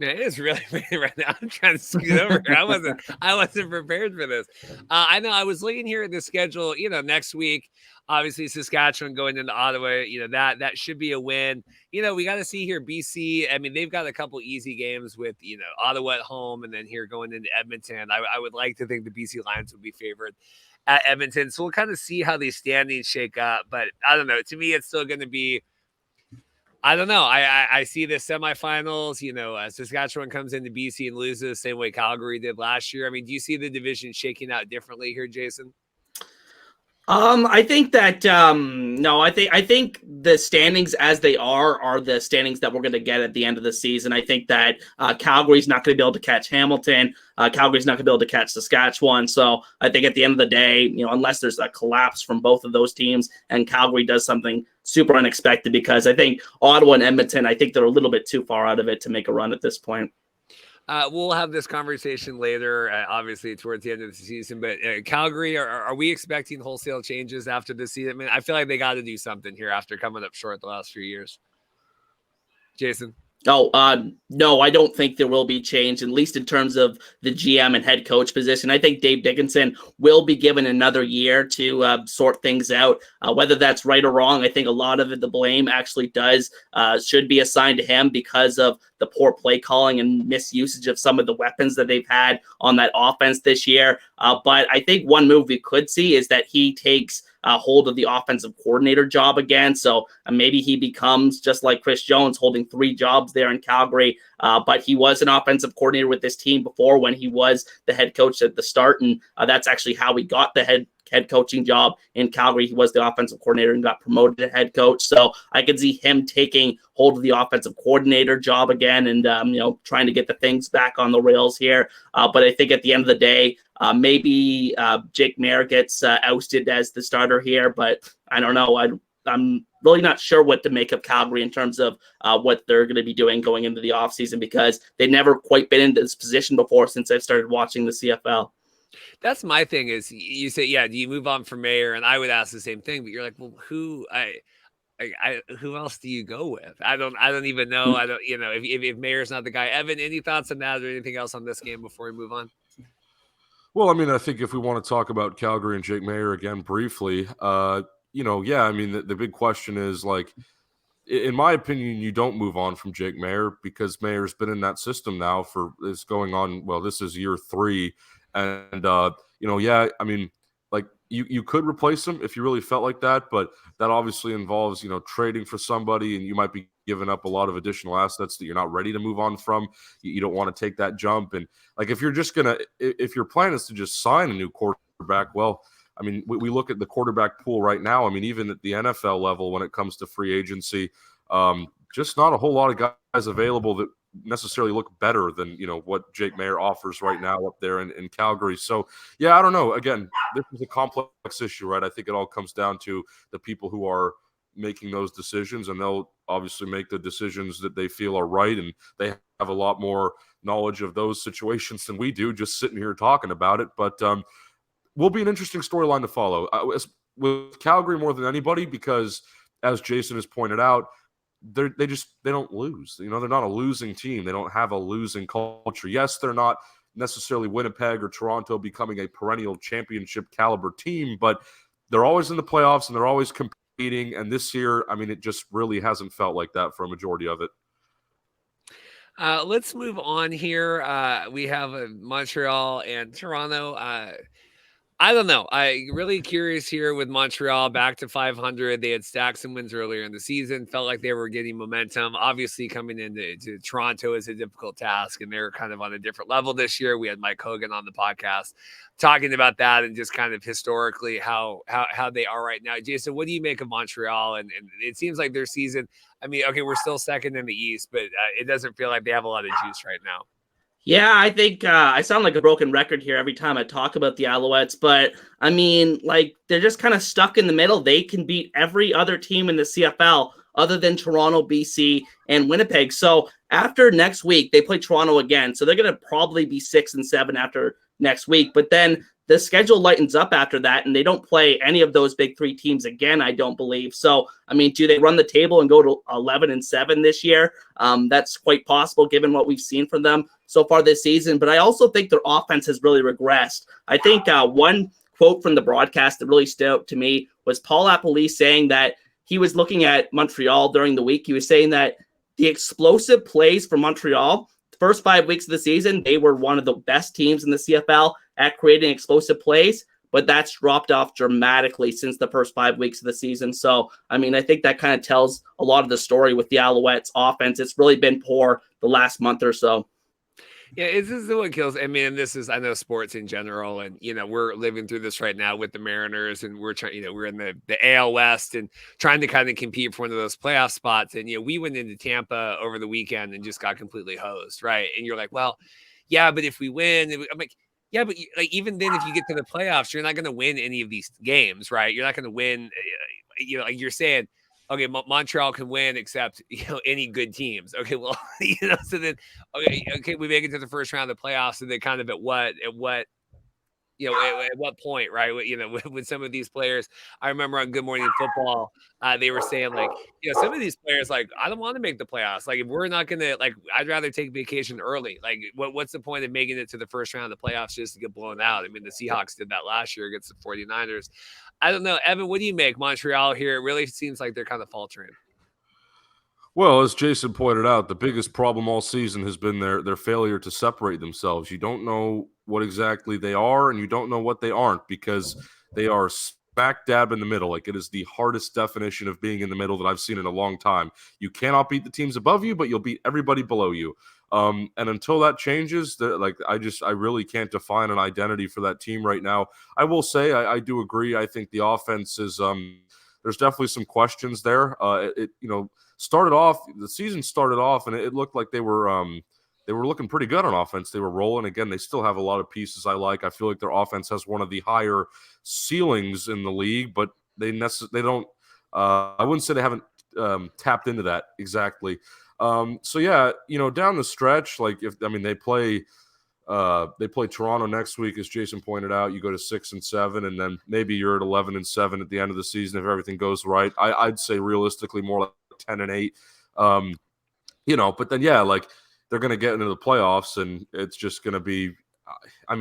Man, it is really right now. I'm trying to scoot over here. I wasn't prepared for this. I know I was looking here at the schedule, next week, obviously Saskatchewan going into Ottawa, that should be a win. We got to see here BC. I mean, they've got a couple easy games with, Ottawa at home, and then here going into Edmonton. I would like to think the BC Lions would be favored at Edmonton. So we'll kind of see how these standings shake up. But I don't know. To me, it's still going to be, I don't know. I see the semifinals, Saskatchewan comes into BC and loses the same way Calgary did last year. I mean, do you see the division shaking out differently here, Jason? I think that no, I think the standings as they are the standings that we're going to get at the end of the season. I think that Calgary's not going to be able to catch Hamilton. Calgary's not going to be able to catch Saskatchewan. So I think at the end of the day, unless there's a collapse from both of those teams and Calgary does something super unexpected, because I think Ottawa and Edmonton, I think they're a little bit too far out of it to make a run at this point. We'll have this conversation later, obviously towards the end of the season. But Calgary, are we expecting wholesale changes after this season? I mean, I feel like they got to do something here after coming up short the last few years. Jason? No, I don't think there will be change, at least in terms of the GM and head coach position. I think Dave Dickinson will be given another year to sort things out. Whether that's right or wrong, I think a lot of it, the blame actually should be assigned to him because of the poor play calling and misusage of some of the weapons that they've had on that offense this year. But I think one move we could see is that he takes hold of the offensive coordinator job again. So maybe he becomes just like Chris Jones, holding 3 jobs there in Calgary. But he was an offensive coordinator with this team before when he was the head coach at the start. And that's actually how he got the head coaching job in Calgary. He was the offensive coordinator and got promoted to head coach. So I could see him taking hold of the offensive coordinator job again and, trying to get the things back on the rails here. But I think at the end of the day, maybe Jake Maier gets ousted as the starter here, but I don't know. I'm really not sure what to make of Calgary in terms of what they're going to be doing going into the offseason, because they've never quite been in this position before since I've started watching the CFL. That's my thing is you say, yeah, do you move on from Maier? And I would ask the same thing, but you're like, well, who else do you go with? I don't even know. I don't, if Mayor's not the guy. Evan, any thoughts on that or anything else on this game before we move on? Well, I mean, I think if we want to talk about Calgary and Jake Maier again briefly, yeah, I mean, the big question is, like, in my opinion, you don't move on from Jake Maier because Maier's been in that system now it's going on. Well, this is year 3. And, yeah, I mean, like you could replace him if you really felt like that, but that obviously involves, trading for somebody, and you might be giving up a lot of additional assets that you're not ready to move on from. You don't want to take that jump. And like, if your plan is to just sign a new quarterback, well, I mean, we look at the quarterback pool right now. I mean, even at the NFL level, when it comes to free agency, just not a whole lot of guys available that necessarily look better than, what Jake Maier offers right now up there in Calgary. So, yeah, I don't know. Again, this is a complex issue, right? I think it all comes down to the people who are making those decisions, and they'll obviously make the decisions that they feel are right, and they have a lot more knowledge of those situations than we do, just sitting here talking about it. But will be an interesting storyline to follow with Calgary more than anybody, because as Jason has pointed out, they don't lose. They're not a losing team. They don't have a losing culture. Yes, they're not necessarily Winnipeg or Toronto becoming a perennial championship caliber team, but they're always in the playoffs and they're always competing. And this year, I mean, it just really hasn't felt like that for a majority of it. Let's move on here. We have Montreal and Toronto. I don't know. I'm really curious here with Montreal back to 500. They had stacked some wins earlier in the season, felt like they were getting momentum. Obviously, coming into Toronto is a difficult task, and they're kind of on a different level this year. We had Mike Hogan on the podcast talking about that and just kind of historically how they are right now. Jason, what do you make of Montreal? And it seems like their season, I mean, okay, we're still second in the East, but it doesn't feel like they have a lot of juice right now. Yeah, I think I sound like a broken record here every time I talk about the Alouettes, but I mean, like, they're just kind of stuck in the middle. They can beat every other team in the CFL other than Toronto, BC, and Winnipeg. So after next week, they play Toronto again. So they're going to probably be 6-7 after next week. But then the schedule lightens up after that, and they don't play any of those big 3 teams again, I don't believe. So, I mean, do they run the table and go to 11-7 this year? That's quite possible given what we've seen from them so far this season. But I also think their offense has really regressed. I think one quote from the broadcast that really stood out to me was Paul Apolli saying that he was looking at Montreal during the week. He was saying that the explosive plays for Montreal, the first 5 weeks of the season, they were one of the best teams in the CFL at creating explosive plays, but that's dropped off dramatically since the first 5 weeks of the season. So, I mean, I think that kind of tells a lot of the story with the Alouettes offense. It's really been poor the last month or so. Yeah, this is what kills. I mean, I know sports in general, and we're living through this right now with the Mariners, and we're trying, we're in the AL West and trying to kind of compete for one of those playoff spots. And we went into Tampa over the weekend and just got completely hosed, right? And you're like, well, yeah, but if we win, I'm like, yeah, but like even then, if you get to the playoffs, you're not going to win any of these games, right? You're not going to win. Like you're saying, okay, Montreal can win except any good teams. Okay, well, so then okay, we make it to the first round of the playoffs, and then kind of at what at what point, right? With some of these players, I remember on Good Morning Football, they were saying like, some of these players, like, I don't want to make the playoffs. Like, if we're not gonna, like, I'd rather take vacation early. Like, what's the point of making it to the first round of the playoffs just to get blown out? I mean, the Seahawks did that last year against the 49ers. I don't know, Evan. What do you make Montreal here? It really seems like they're kind of faltering. Well, as Jason pointed out, the biggest problem all season has been their failure to separate themselves. You don't know what exactly they are, and you don't know what they aren't, because they are smack dab in the middle. Like, it is the hardest definition of being in the middle that I've seen in a long time. You cannot beat the teams above you, but you'll beat everybody below you. And until that changes, I really can't define an identity for that team right now. I will say I do agree. I think the offense is there's definitely some questions there. The season started off and it looked like they were looking pretty good on offense. They were rolling. Again, they still have a lot of pieces I like. I feel like their offense has one of the higher ceilings in the league, but they don't. I wouldn't say they haven't tapped into that exactly. So yeah, down the stretch, like they play Toronto next week, as Jason pointed out. You go to 6-7, and then maybe you're at 11-7 at the end of the season if everything goes right. I'd say realistically more like 10-8. But then like they're going to get into the playoffs, and it's just going to be. I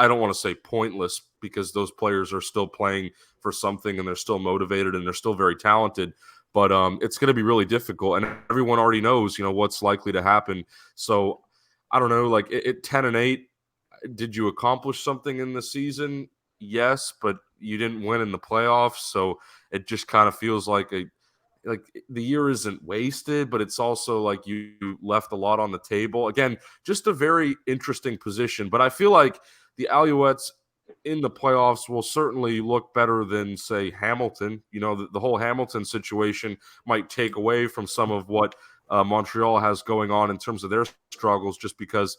don't want to say pointless, because those players are still playing for something, and they're still motivated, and they're still very talented. but it's going to be really difficult, and everyone already knows, what's likely to happen. So I don't know, like at 10-8, did you accomplish something in the season? Yes, but you didn't win in the playoffs, so it just kind of feels like the year isn't wasted, but it's also like you left a lot on the table. Again, just a very interesting position, but I feel like the Alouettes in the playoffs will certainly look better than, say, Hamilton. The whole Hamilton situation might take away from some of what Montreal has going on in terms of their struggles, just because,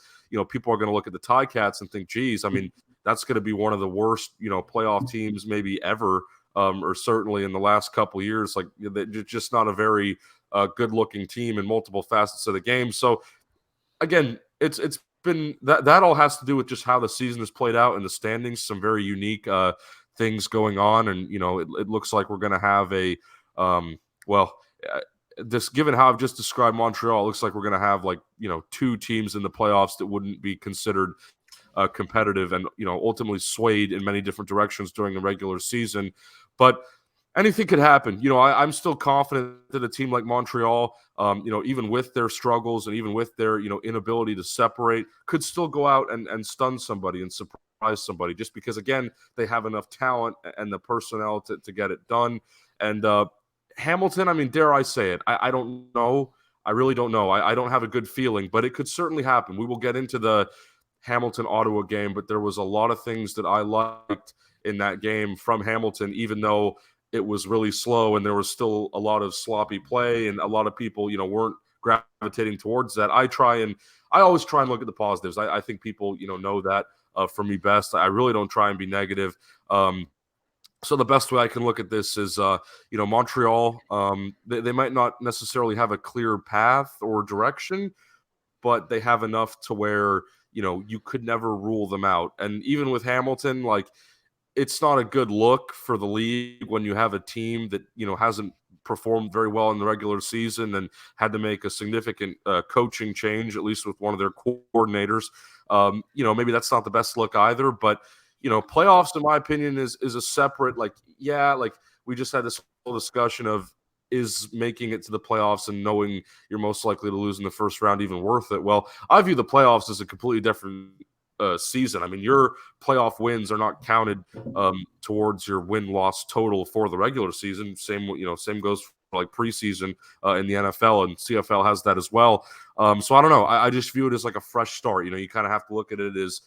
people are going to look at the Ticats and think, geez, I mean, that's going to be one of the worst, playoff teams maybe ever, or certainly in the last couple of years. Like, they're just not a very good-looking team in multiple facets of the game. So, again, it's been that all has to do with just how the season has played out in the standings. Some very unique things going on, and it looks like we're going to have this, given how I've just described Montreal, it looks like we're going to have two teams in the playoffs that wouldn't be considered competitive, and ultimately swayed in many different directions during the regular season. But anything could happen. I'm still confident that a team like Montreal, even with their struggles and even with their, inability to separate, could still go out and stun somebody and surprise somebody, just because, again, they have enough talent and the personnel to get it done. And Hamilton, I mean, dare I say it, I don't know. I really don't know. I don't have a good feeling, but it could certainly happen. We will get into the Hamilton-Ottawa game, but there was a lot of things that I liked in that game from Hamilton, even though it was really slow and there was still a lot of sloppy play and a lot of people, weren't gravitating towards that. I always try and look at the positives. I think people, know that for me best. I really don't try and be negative. So the best way I can look at this is, Montreal, they might not necessarily have a clear path or direction, but they have enough to where, you could never rule them out. And even with Hamilton, like, it's not a good look for the league when you have a team that, hasn't performed very well in the regular season and had to make a significant coaching change, at least with one of their coordinators. Maybe that's not the best look either, but, playoffs, in my opinion, is a separate, we just had this whole discussion of, is making it to the playoffs and knowing you're most likely to lose in the first round even worth it? Well, I view the playoffs as a completely different season. I mean, your playoff wins are not counted towards your win-loss total for the regular season. Same goes for like preseason in the NFL, and CFL has that as well. So I don't know. I just view it as like a fresh start. You kind of have to look at it as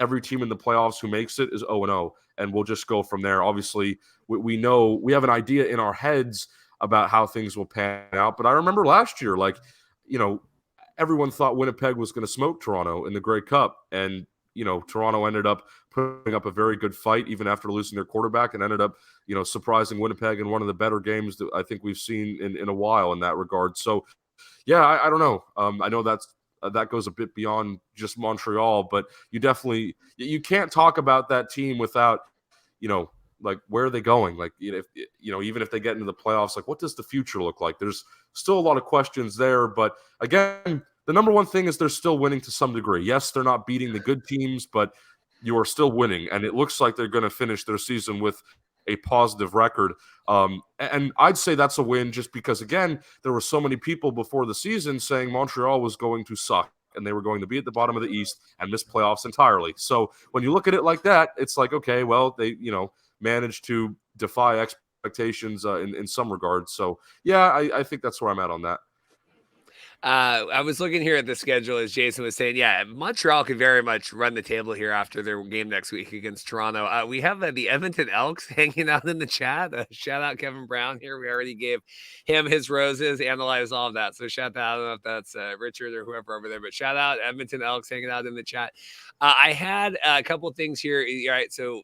every team in the playoffs who makes it is 0-0, and we'll just go from there. Obviously, we know, we have an idea in our heads about how things will pan out. But I remember last year, everyone thought Winnipeg was going to smoke Toronto in the Grey Cup. And, Toronto ended up putting up a very good fight even after losing their quarterback, and ended up, surprising Winnipeg in one of the better games that I think we've seen in a while in that regard. So, yeah, I don't know. I know that goes a bit beyond just Montreal, but you can't talk about that team without, where are they going? Even if they get into the playoffs, what does the future look like? There's still a lot of questions there, but again, the number one thing is they're still winning to some degree. Yes, they're not beating the good teams, but you are still winning, and it looks like they're going to finish their season with a positive record. And I'd say that's a win, just because, again, there were so many people before the season saying Montreal was going to suck and they were going to be at the bottom of the East and miss playoffs entirely. So when you look at it like that, it's like, okay, well, they, managed to defy expectations in some regards. So, yeah, I think that's where I'm at on that. I was looking here at the schedule, as Jason was saying. Yeah, Montreal could very much run the table here after their game next week against Toronto. We have the Edmonton Elks hanging out in the chat. Shout out Kevin Brown here. We already gave him his roses, analyzed all of that. So shout out. I don't know if that's Richard or whoever over there, but shout out Edmonton Elks hanging out in the chat. I had a couple things here. All right, so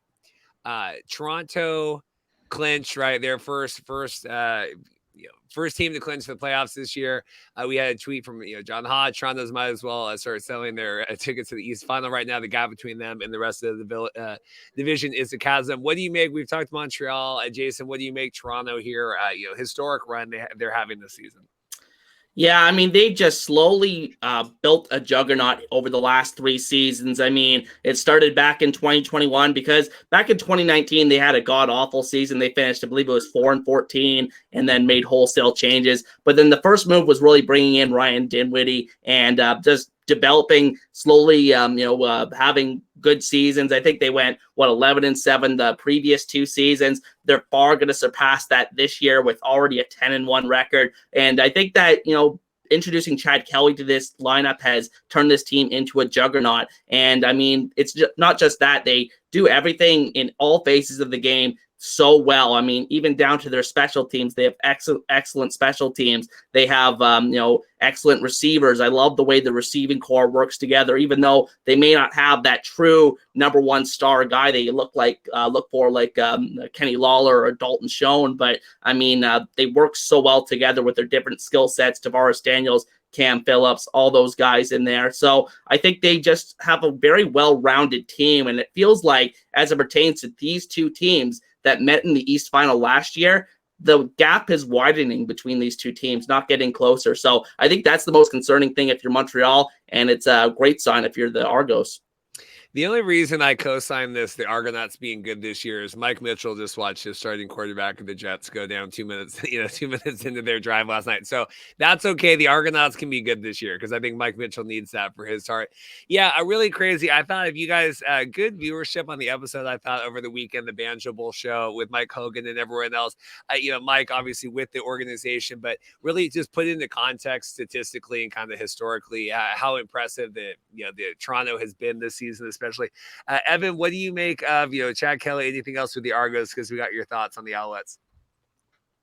Toronto clinched, right? Their first team to clinch the playoffs this year. We had a tweet from John Hodge. Toronto's might as well start selling their tickets to the East Final right now. The gap between them and the rest of the division is the chasm. What do you make? We've talked Montreal. Jason, what do you make Toronto here? Historic run they're having this season. Yeah, I mean, they just slowly built a juggernaut over the last 3 seasons. I mean, it started back in 2021 because back in 2019 they had a god awful season. They finished, I believe it was 4-14, and then made wholesale changes. But then the first move was really bringing in Ryan Dinwiddie and just developing slowly. Having good seasons. I think they went 11-7 the previous 2 seasons. They're far going to surpass that this year with already a 10-1 record. And I think that, introducing Chad Kelly to this lineup has turned this team into a juggernaut. And I mean, it's not just that. They do everything in all phases of the game so well. I mean, even down to their special teams, they have excellent special teams. They have, excellent receivers. I love the way the receiving core works together, even though they may not have that true number one star guy they look for like Kenny Lawler or Dalton Schoen. But I mean, they work so well together with their different skill sets. Tavares Daniels, Cam Phillips, all those guys in there. So I think they just have a very well-rounded team. And it feels like, as it pertains to these two teams that met in the East Final last year, the gap is widening between these two teams, not getting closer. So I think that's the most concerning thing if you're Montreal, and it's a great sign if you're the Argos. The only reason I co-signed the Argonauts being good this year is Mike Mitchell just watched his starting quarterback of the Jets go down 2 minutes, 2 minutes into their drive last night. So that's okay. The Argonauts can be good this year because I think Mike Mitchell needs that for his heart. Yeah, really crazy. I thought if you guys, good viewership on the episode, I thought over the weekend, the Banjo Bowl show with Mike Hogan and everyone else. Mike obviously with the organization, but really just put into context statistically and kind of historically how impressive the Toronto has been this season, especially. Evan, what do you make of Chad Kelly? Anything else with the Argos? Because we got your thoughts on the Alouettes.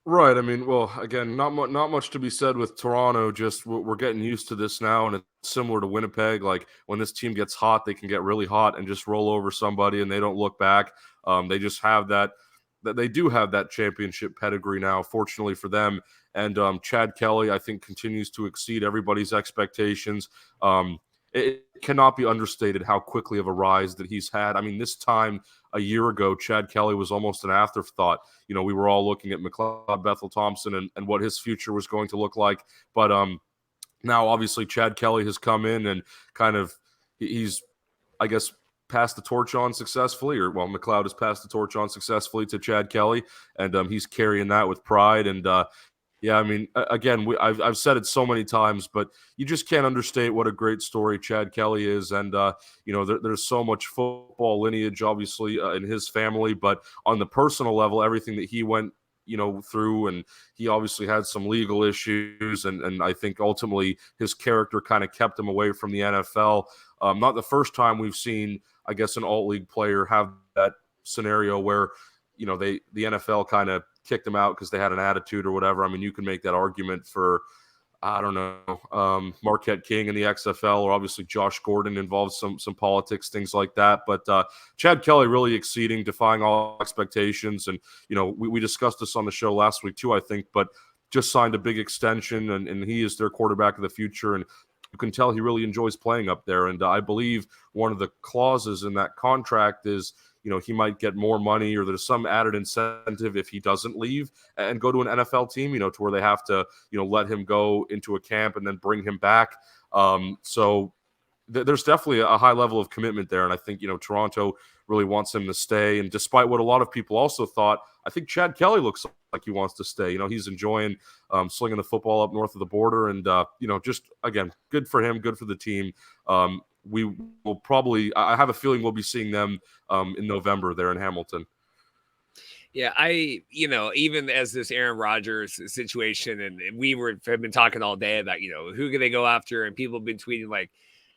Right. I mean, well, again, not much to be said with Toronto. Just we're getting used to this now, and it's similar to Winnipeg. Like when this team gets hot, they can get really hot and just roll over somebody, and they don't look back. They just have that they do have that championship pedigree now. Fortunately for them, and Chad Kelly, I think, continues to exceed everybody's expectations. It cannot be understated how quickly of a rise that he's had. I mean, this time a year ago, Chad Kelly was almost an afterthought. We were all looking at McLeod Bethel Thompson and what his future was going to look like. But now, obviously, Chad Kelly has come in and kind of he's, I guess, passed the torch on successfully, McLeod has passed the torch on successfully to Chad Kelly, and he's carrying that with pride. And yeah, I mean, again, I've said it so many times, but you just can't understate what a great story Chad Kelly is. And, there's so much football lineage, obviously, in his family. But on the personal level, everything that he went, through, and he obviously had some legal issues. And I think ultimately his character kind of kept him away from the NFL. Not the first time we've seen, I guess, an alt-league player have that scenario where, the NFL kind of kicked him out because they had an attitude or whatever. I mean, you can make that argument for, I don't know, Marquette King in the XFL, or obviously Josh Gordon involves some politics, things like that. But Chad Kelly really exceeding, defying all expectations. And, we discussed this on the show last week too, I think, but just signed a big extension, and he is their quarterback of the future. And you can tell he really enjoys playing up there. And I believe one of the clauses in that contract is, he might get more money, or there's some added incentive if he doesn't leave and go to an NFL team, to where they have to, let him go into a camp and then bring him back. So there's definitely a high level of commitment there. And I think, Toronto really wants him to stay. And despite what a lot of people also thought, I think Chad Kelly looks like he wants to stay. He's enjoying slinging the football up north of the border. And, just, again, good for him, good for the team. We will probably, I have a feeling we'll be seeing them in November there in Hamilton. Yeah, even as this Aaron Rodgers situation, and have been talking all day about, who can they go after, and people have been tweeting like,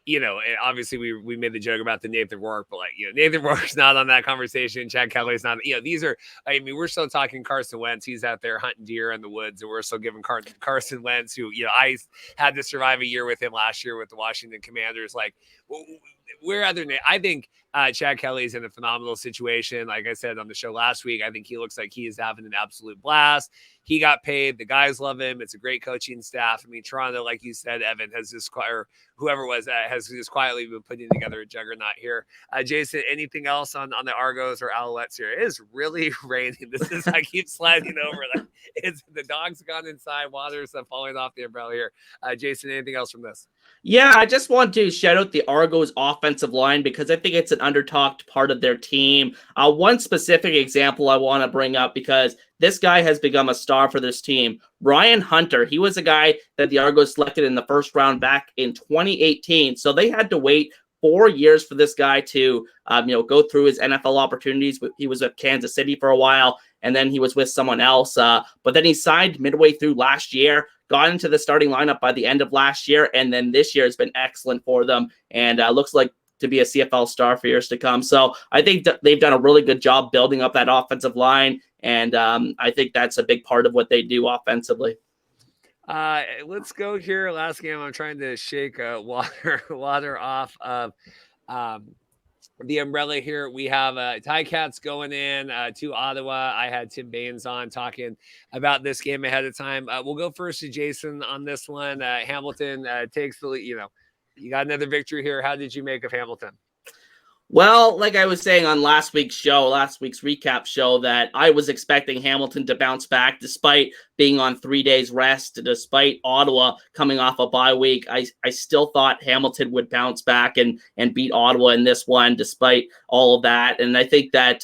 and obviously we made the joke about the Nathan Rourke, but Nathan Rourke's not on that conversation. Chad Kelly's not, these are, we're still talking Carson Wentz. He's out there hunting deer in the woods, and we're still giving Carson Wentz, who, I had to survive a year with him last year with the Washington Commanders. Like, I think Chad Kelly's in a phenomenal situation. Like I said on the show last week, I think he looks like he is having an absolute blast. He got paid. The guys love him. It's a great coaching staff. I mean, Toronto, like you said, Evan, has just, or whoever it was, has just quietly been putting together a juggernaut here. Jason, anything else on the Argos or Alouettes here? It is really raining. This is, I keep sliding over. Like, it's the dog's gone inside. Water's falling off the umbrella here. Jason, anything else from this? Yeah, I just want to shout out the Argos offensive line because I think it's an undertalked part of their team. One specific example I want to bring up because this guy has become a star for this team. Ryan Hunter, he was a guy that the Argos selected in the first round back in 2018. So they had to wait 4 years for this guy to go through his NFL opportunities. He was at Kansas City for a while, and then he was with someone else. But then he signed midway through last year, got into the starting lineup by the end of last year, and then this year has been excellent for them, and looks like to be a CFL star for years to come. So I think they've done a really good job building up that offensive line, and I think that's a big part of what they do offensively. Let's go here. Last game, I'm trying to shake water off of the umbrella here. We have Ticats going in to Ottawa. I had Tim Baines on talking about this game ahead of time. We'll go first to Jason on this one. Hamilton takes the lead. You got another victory here. How did you make of Hamilton? Well, like I was saying on last week's recap show, that I was expecting Hamilton to bounce back despite being on 3 days rest, despite Ottawa coming off a bye week. I still thought Hamilton would bounce back and beat Ottawa in this one, despite all of that. And I think that,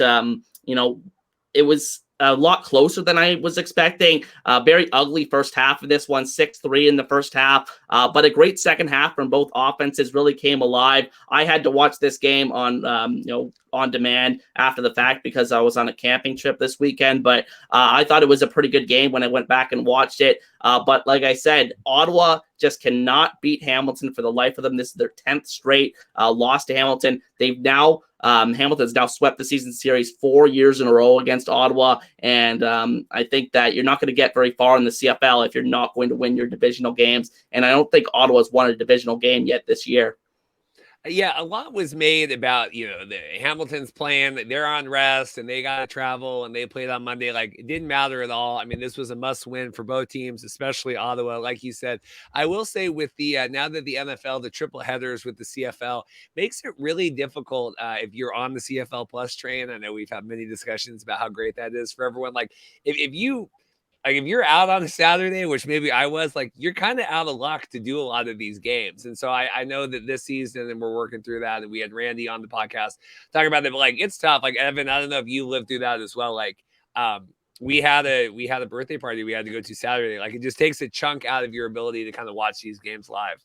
it was a lot closer than I was expecting. Very ugly first half of this one, 6-3 in the first half, but a great second half from both offenses really came alive. I had to watch this game on demand after the fact because I was on a camping trip this weekend, but I thought it was a pretty good game when I went back and watched it. But like I said, Ottawa just cannot beat Hamilton for the life of them. This is their 10th straight loss to Hamilton. Hamilton's now swept the season series 4 years in a row against Ottawa, and I think that you're not going to get very far in the CFL if you're not going to win your divisional games, and I don't think Ottawa's won a divisional game yet this year. Yeah, a lot was made about, the Hamilton's playing, they're on rest and they got to travel and they played on Monday. Like, it didn't matter at all. I mean, this was a must win for both teams, especially Ottawa. Like you said, I will say with the, now that the NFL, the triple headers with the CFL makes it really difficult if you're on the CFL Plus train. I know we've had many discussions about how great that is for everyone. Like, if you're out on a Saturday, which maybe I was, like, you're kind of out of luck to do a lot of these games. And so I know that this season, and we're working through that, and we had Randy on the podcast talking about that, but like, it's tough. Like, Evan, I don't know if you lived through that as well. Like, we had a birthday party we had to go to Saturday. Like, it just takes a chunk out of your ability to kind of watch these games live.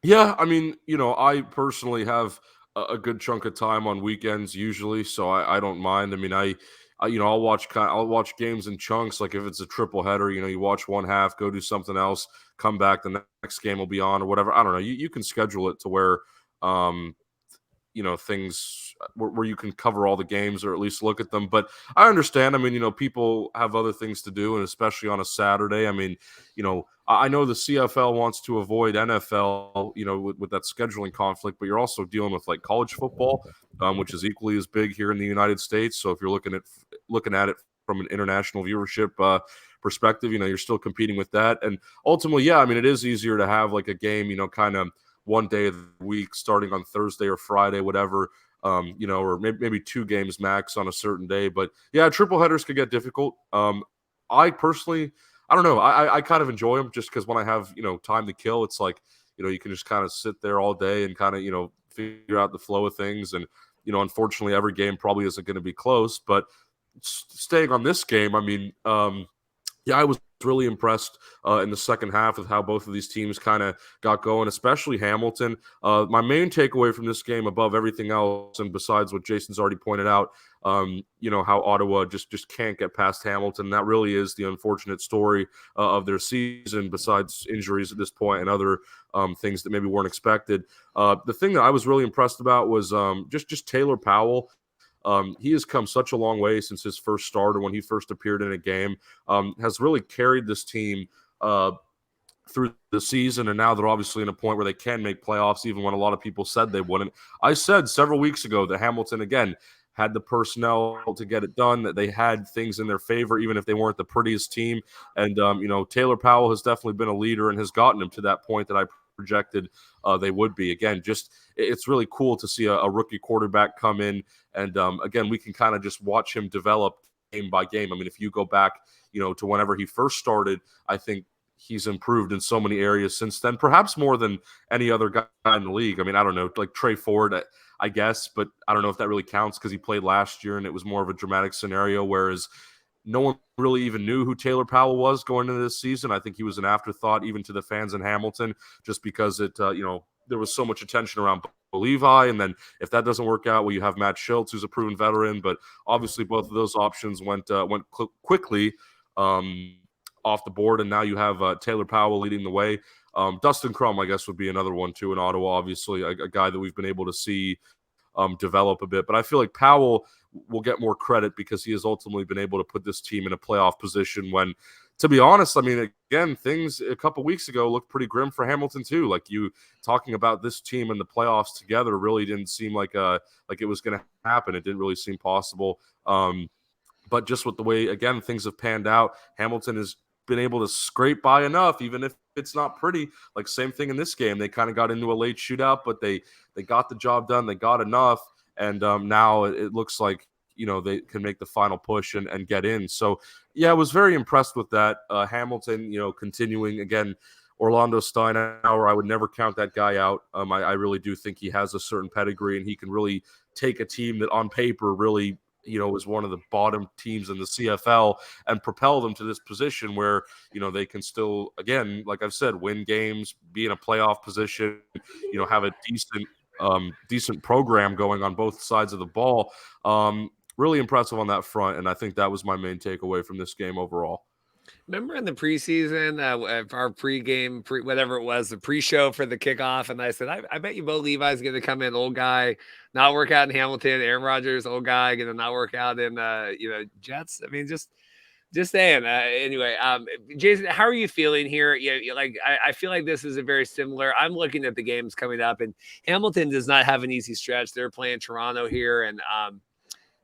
Yeah, I mean, I personally have a good chunk of time on weekends usually, so I don't mind. I mean, I'll watch games in chunks. Like if it's a triple header, you watch one half, go do something else, come back, the next game will be on or whatever. I don't know. You can schedule it to where, things where you can cover all the games or at least look at them. But I understand. I mean, people have other things to do, and especially on a Saturday. I mean, I know the CFL wants to avoid NFL, with that scheduling conflict, but you're also dealing with like college football, which is equally as big here in the United States. So if you're looking at it from an international viewership perspective, you're still competing with that. And ultimately, yeah, I mean, it is easier to have like a game, kind of one day of the week starting on Thursday or Friday, whatever, or maybe 2 games max on a certain day. But yeah, triple headers could get difficult. I personally, I don't know. I kind of enjoy them just because when I have, time to kill, it's like, you can just kind of sit there all day and kind of, figure out the flow of things. And, unfortunately, every game probably isn't going to be close. But staying on this game, I mean, I was really impressed in the second half with how both of these teams kind of got going, especially Hamilton. My main takeaway from this game above everything else, and besides what Jason's already pointed out, how Ottawa just can't get past Hamilton. That really is the unfortunate story of their season, besides injuries at this point and other things that maybe weren't expected. The thing that I was really impressed about was just Taylor Powell. He has come such a long way since his first start or when he first appeared in a game, has really carried this team through the season, and now they're obviously in a point where they can make playoffs, even when a lot of people said they wouldn't. I said several weeks ago that Hamilton, again, had the personnel to get it done, that they had things in their favor, even if they weren't the prettiest team. And, Taylor Powell has definitely been a leader and has gotten them to that point that I projected they would be. Again, just it's really cool to see a rookie quarterback come in. And, again, we can kind of just watch him develop game by game. I mean, if you go back, to whenever he first started, I think he's improved in so many areas since then, perhaps more than any other guy in the league. I mean, I don't know, like Trey Ford, I guess, but I don't know if that really counts because he played last year and it was more of a dramatic scenario, whereas no one really even knew who Taylor Powell was going into this season. I think he was an afterthought even to the fans in Hamilton, just because there was so much attention around Levi, and then if that doesn't work out, well, you have Matt Schultz, who's a proven veteran, but obviously both of those options went quickly off the board, and now you have Taylor Powell leading the way. Dustin Crum, I guess, would be another one too in Ottawa, obviously a guy that we've been able to see develop a bit. But I feel like Powell will get more credit because he has ultimately been able to put this team in a playoff position when, to be honest, I mean, again, things a couple weeks ago looked pretty grim for Hamilton too. Like, you talking about this team in the playoffs together really didn't seem like it was going to happen. It didn't really seem possible. But just with the way, again, things have panned out, Hamilton has been able to scrape by enough, even if it's not pretty. Like, same thing in this game. They kind of got into a late shootout, but they got the job done. They got enough. And now it looks like, they can make the final push and get in. So, yeah, I was very impressed with that. Hamilton, continuing, again, Orlando Steinauer, I would never count that guy out. I really do think he has a certain pedigree, and he can really take a team that on paper really is one of the bottom teams in the CFL and propel them to this position where, they can still, again, like I've said, win games, be in a playoff position, have a decent program going on both sides of the ball. Really impressive on that front, and I think that was my main takeaway from this game overall. Remember in the preseason, our pregame, whatever it was, the pre-show for the kickoff, and I said, I bet you Bo Levi's going to come in, old guy, not work out in Hamilton. Aaron Rodgers, old guy, going to not work out in, Jets. I mean, just saying. Anyway, Jason, how are you feeling here? I feel like this is a very similar. I'm looking at the games coming up, and Hamilton does not have an easy stretch. They're playing Toronto here, and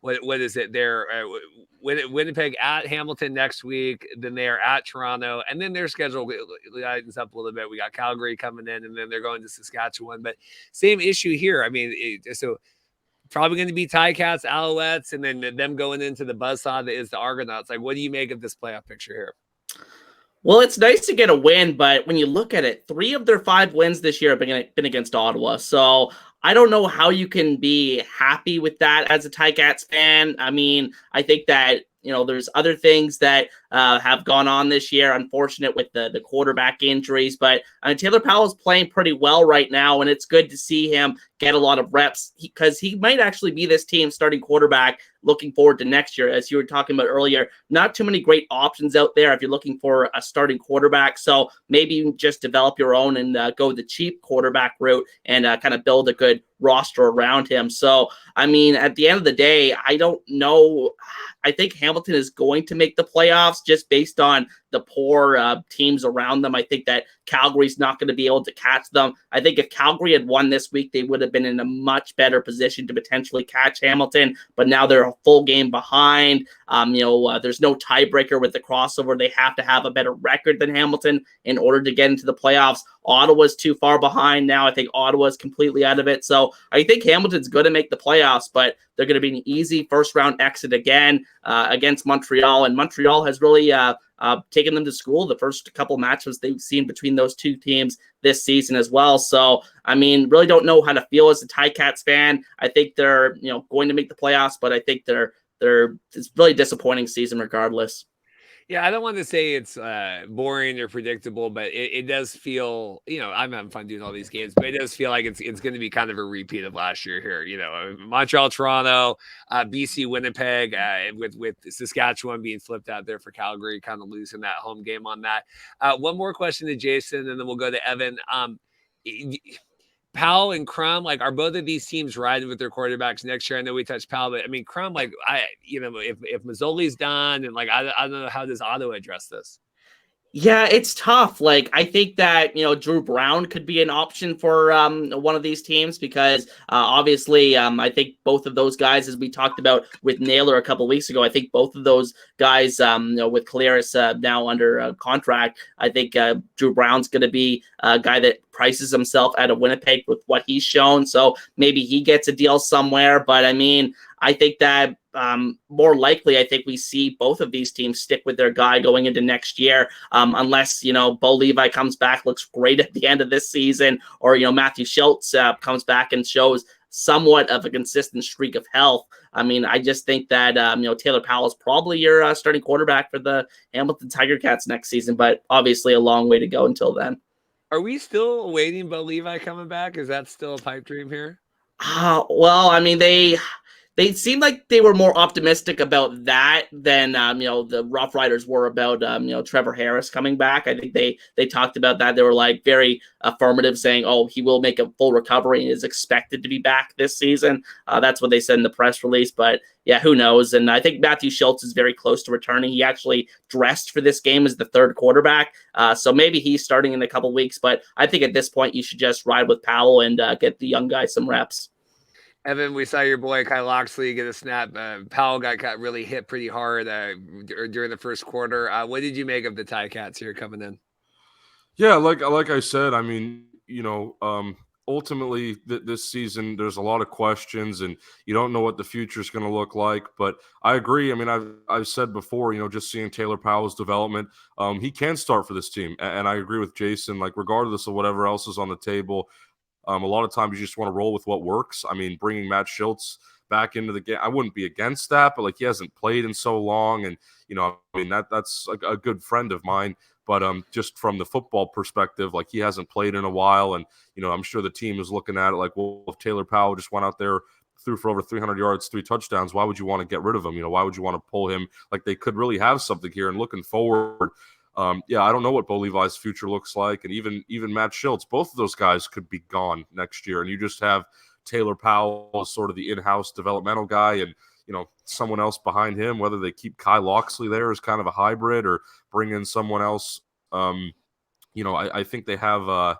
what is it? They're Winnipeg at Hamilton next week. Then they are at Toronto, and then their schedule lightens up a little bit. We got Calgary coming in, and then they're going to Saskatchewan. But same issue here. I mean, so probably going to be Ticats, Alouettes, and then them going into the buzzsaw that is the Argonauts. Like, what do you make of this playoff picture here? Well, it's nice to get a win, but when you look at it, 3 of their 5 wins this year have been against Ottawa. So I don't know how you can be happy with that as a Ticats fan. I mean, I think that, there's other things that have gone on this year, unfortunate with the quarterback injuries. But Taylor Powell is playing pretty well right now, and it's good to see him get a lot of reps because he might actually be this team's starting quarterback looking forward to next year. As you were talking about earlier, not too many great options out there if you're looking for a starting quarterback. So maybe you just develop your own and go the cheap quarterback route and kind of build a good roster around him. So, I mean, at the end of the day, I don't know. I think Hamilton is going to make the playoffs just based on the poor teams around them. I think that Calgary's not going to be able to catch them. I think if Calgary had won this week, they would have been in a much better position to potentially catch Hamilton, but now they're a full game behind. There's no tiebreaker with the crossover. They have to have a better record than Hamilton in order to get into the playoffs. Ottawa's too far behind now. I think Ottawa's completely out of it. So I think Hamilton's going to make the playoffs, but they're going to be an easy first-round exit again against Montreal, and Montreal has really taken them to school the first couple matches they've seen between those two teams this season as well. So, I mean, really don't know how to feel as a Ticats fan. I think they're going to make the playoffs, but I think it's really a disappointing season regardless. Yeah, I don't want to say it's boring or predictable, but it does feel, I'm having fun doing all these games, but it does feel like it's going to be kind of a repeat of last year here. Montreal, Toronto, BC, Winnipeg, with Saskatchewan being flipped out there for Calgary, kind of losing that home game on that. One more question to Jason, and then we'll go to Evan. Powell and Crum, are both of these teams riding with their quarterbacks next year? I know we touched Powell, but I mean, Crum, if Mazzoli's done, and I don't know, how does Ottawa address this? Yeah, it's tough. Like, I think that, Drew Brown could be an option for one of these teams because obviously I think both of those guys, as we talked about with Naylor a couple weeks ago, I think both of those guys, with Caleris now under contract, I think Drew Brown's going to be a guy that prices himself out of Winnipeg with what he's shown. So maybe he gets a deal somewhere. But I mean, I think that more likely, I think we see both of these teams stick with their guy going into next year, unless, Bo Levi comes back, looks great at the end of this season, or, Matthew Schultz comes back and shows somewhat of a consistent streak of health. I mean, I just think that, Taylor Powell is probably your starting quarterback for the Hamilton Tigercats next season, but obviously a long way to go until then. Are we still awaiting Bo Levi coming back? Is that still a pipe dream here? Well, I mean, they seemed like they were more optimistic about that than the Roughriders were about Trevor Harris coming back. I think they talked about that. They were like very affirmative, saying, "Oh, he will make a full recovery and is expected to be back this season." That's what they said in the press release. But yeah, who knows? And I think Matthew Schultz is very close to returning. He actually dressed for this game as the third quarterback, so maybe he's starting in a couple weeks. But I think at this point you should just ride with Powell and get the young guy some reps. Evan, we saw your boy Kyle Loxley get a snap. Powell got really hit pretty hard during the first quarter. What did you make of the Ticats here coming in? Yeah, like I said, I mean, ultimately this season there's a lot of questions, and you don't know what the future is going to look like. But I agree. I mean, I've said before, just seeing Taylor Powell's development, he can start for this team, and I agree with Jason. Like, regardless of whatever else is on the table. A lot of times you just want to roll with what works. I mean, bringing Matt Schultz back into the game, I wouldn't be against that, but like he hasn't played in so long, and I mean that's a good friend of mine. But just from the football perspective, like he hasn't played in a while, and I'm sure the team is looking at it like, well, if Taylor Powell just went out there, threw for over 300 yards, 3 touchdowns, why would you want to get rid of him? Why would you want to pull him? Like they could really have something here. And looking forward. Yeah, I don't know what Bo Levi's future looks like, and even Matt Schultz, both of those guys could be gone next year, and you just have Taylor Powell as sort of the in-house developmental guy, and someone else behind him. Whether they keep Kyle Loxley there as kind of a hybrid or bring in someone else, I think they have.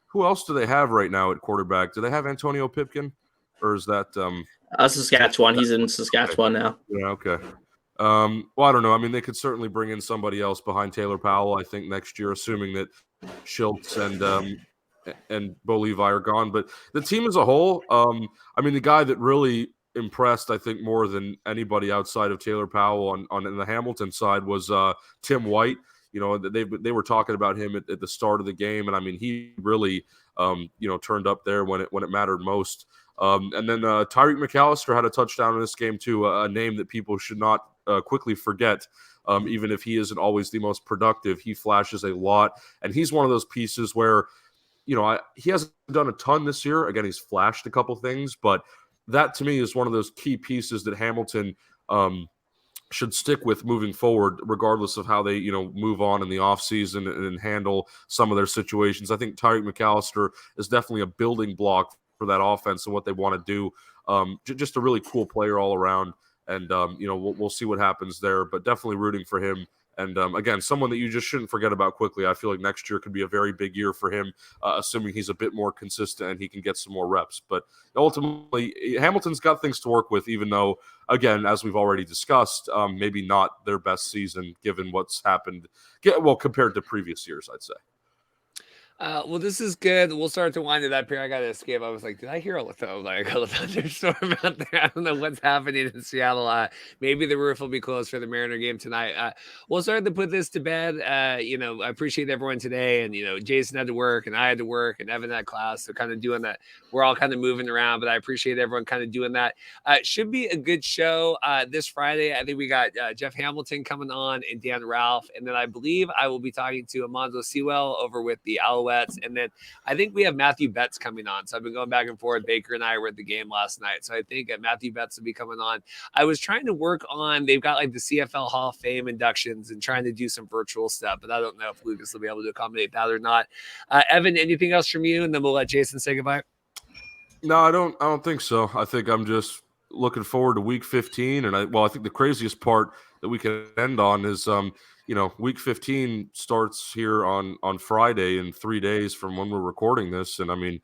Who else do they have right now at quarterback? Do they have Antonio Pipkin, or is that Saskatchewan? He's in Saskatchewan now. Yeah, okay. Well, I don't know. I mean, they could certainly bring in somebody else behind Taylor Powell, I think, next year, assuming that Schultz and Bo Levi are gone. But the team as a whole, I mean, the guy that really impressed, I think, more than anybody outside of Taylor Powell on the Hamilton side was Tim White. They were talking about him at the start of the game, and I mean, he really turned up there when it mattered most. And then Tyreek McAllister had a touchdown in this game too, a name that people should not quickly forget. Even if he isn't always the most productive, he flashes a lot, and he's one of those pieces where he hasn't done a ton this year. Again, he's flashed a couple things, but that to me is one of those key pieces that Hamilton should stick with moving forward, regardless of how they move on in the offseason and handle some of their situations. I think Tyreek McAllister is definitely a building block for that offense and what they want to do. Just a really cool player all around. And, we'll see what happens there, but definitely rooting for him. And, again, someone that you just shouldn't forget about quickly. I feel like next year could be a very big year for him, assuming he's a bit more consistent and he can get some more reps. But ultimately, Hamilton's got things to work with, even though, again, as we've already discussed, maybe not their best season given what's happened, compared to previous years, I'd say. Well, this is good. We'll start to wind it up here. I got to escape. I was like, did I hear a thunderstorm out there? I don't know what's happening in Seattle. Maybe the roof will be closed for the Mariner game tonight. We'll start to put this to bed. I appreciate everyone today. And, Jason had to work and I had to work and Evan had class. So kind of doing that. We're all kind of moving around, but I appreciate everyone kind of doing that. Should be a good show this Friday. I think we got Jeff Hamilton coming on and Dan Ralph. And then I believe I will be talking to Amonzo Sewell over with the Alouettes. And then I think we have Matthew Betts coming on. So I've been going back and forth. Baker and I were at the game last night. So I think Matthew Betts will be coming on. I was trying to work on, they've got like the CFL Hall of Fame inductions and trying to do some virtual stuff, but I don't know if Lucas will be able to accommodate that or not. Evan, anything else from you? And then we'll let Jason say goodbye. No, I don't think so. I think I'm just looking forward to week 15. And I think the craziest part that we can end on is, week 15 starts here on Friday in 3 days from when we're recording this. And I mean,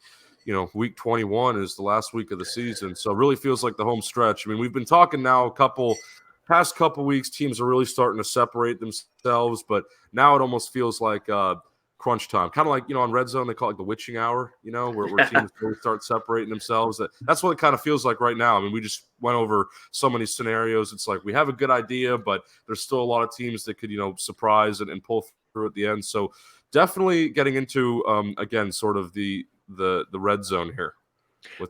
week 21 is the last week of the season. So it really feels like the home stretch. I mean, we've been talking now past couple weeks, teams are really starting to separate themselves, but now it almost feels like crunch time. Kind of like, on Red Zone, they call it the witching hour, where teams really start separating themselves. That's what it kind of feels like right now. I mean, we just went over so many scenarios. It's like we have a good idea, but there's still a lot of teams that could, surprise and pull through at the end. So definitely getting into, again, sort of the red zone here.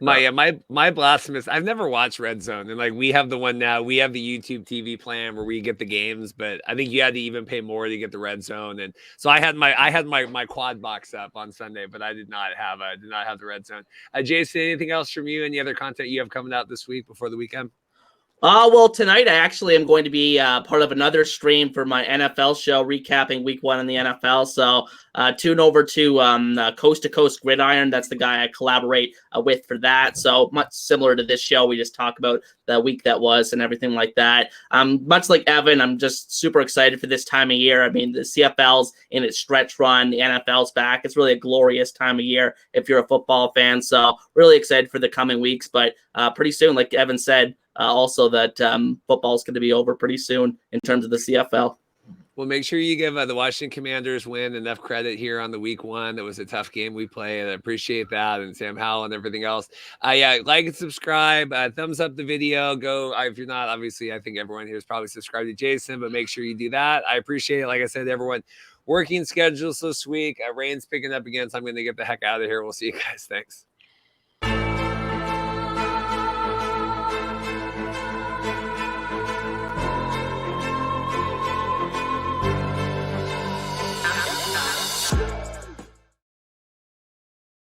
My blasphemous. I've never watched Red Zone, and like we have the one now. We have the YouTube TV plan where we get the games, but I think you had to even pay more to get the Red Zone. And so I had my quad box up on Sunday, but I did not have the Red Zone. Jason, anything else from you? Any other content you have coming out this week before the weekend? Well, tonight I actually am going to be part of another stream for my NFL show, recapping week 1 in the NFL. So tune over to Coast to Coast Gridiron. That's the guy I collaborate with for that. So much similar to this show. We just talk about the week that was and everything like that. Much like Evan, I'm just super excited for this time of year. I mean, the CFL's in its stretch run. The NFL's back. It's really a glorious time of year if you're a football fan. So really excited for the coming weeks. But pretty soon, like Evan said, also that football is going to be over pretty soon in terms of the CFL. Well, make sure you give the Washington Commanders win enough credit here on the week 1. That was a tough game we played, and I appreciate that, and Sam Howell and everything else. Yeah, like and subscribe, thumbs up the video. Go if you're not, obviously, I think everyone here is probably subscribed to Jason, but make sure you do that. I appreciate it. Like I said, everyone, working schedules this week. Rain's picking up again, so I'm going to get the heck out of here. We'll see you guys. Thanks.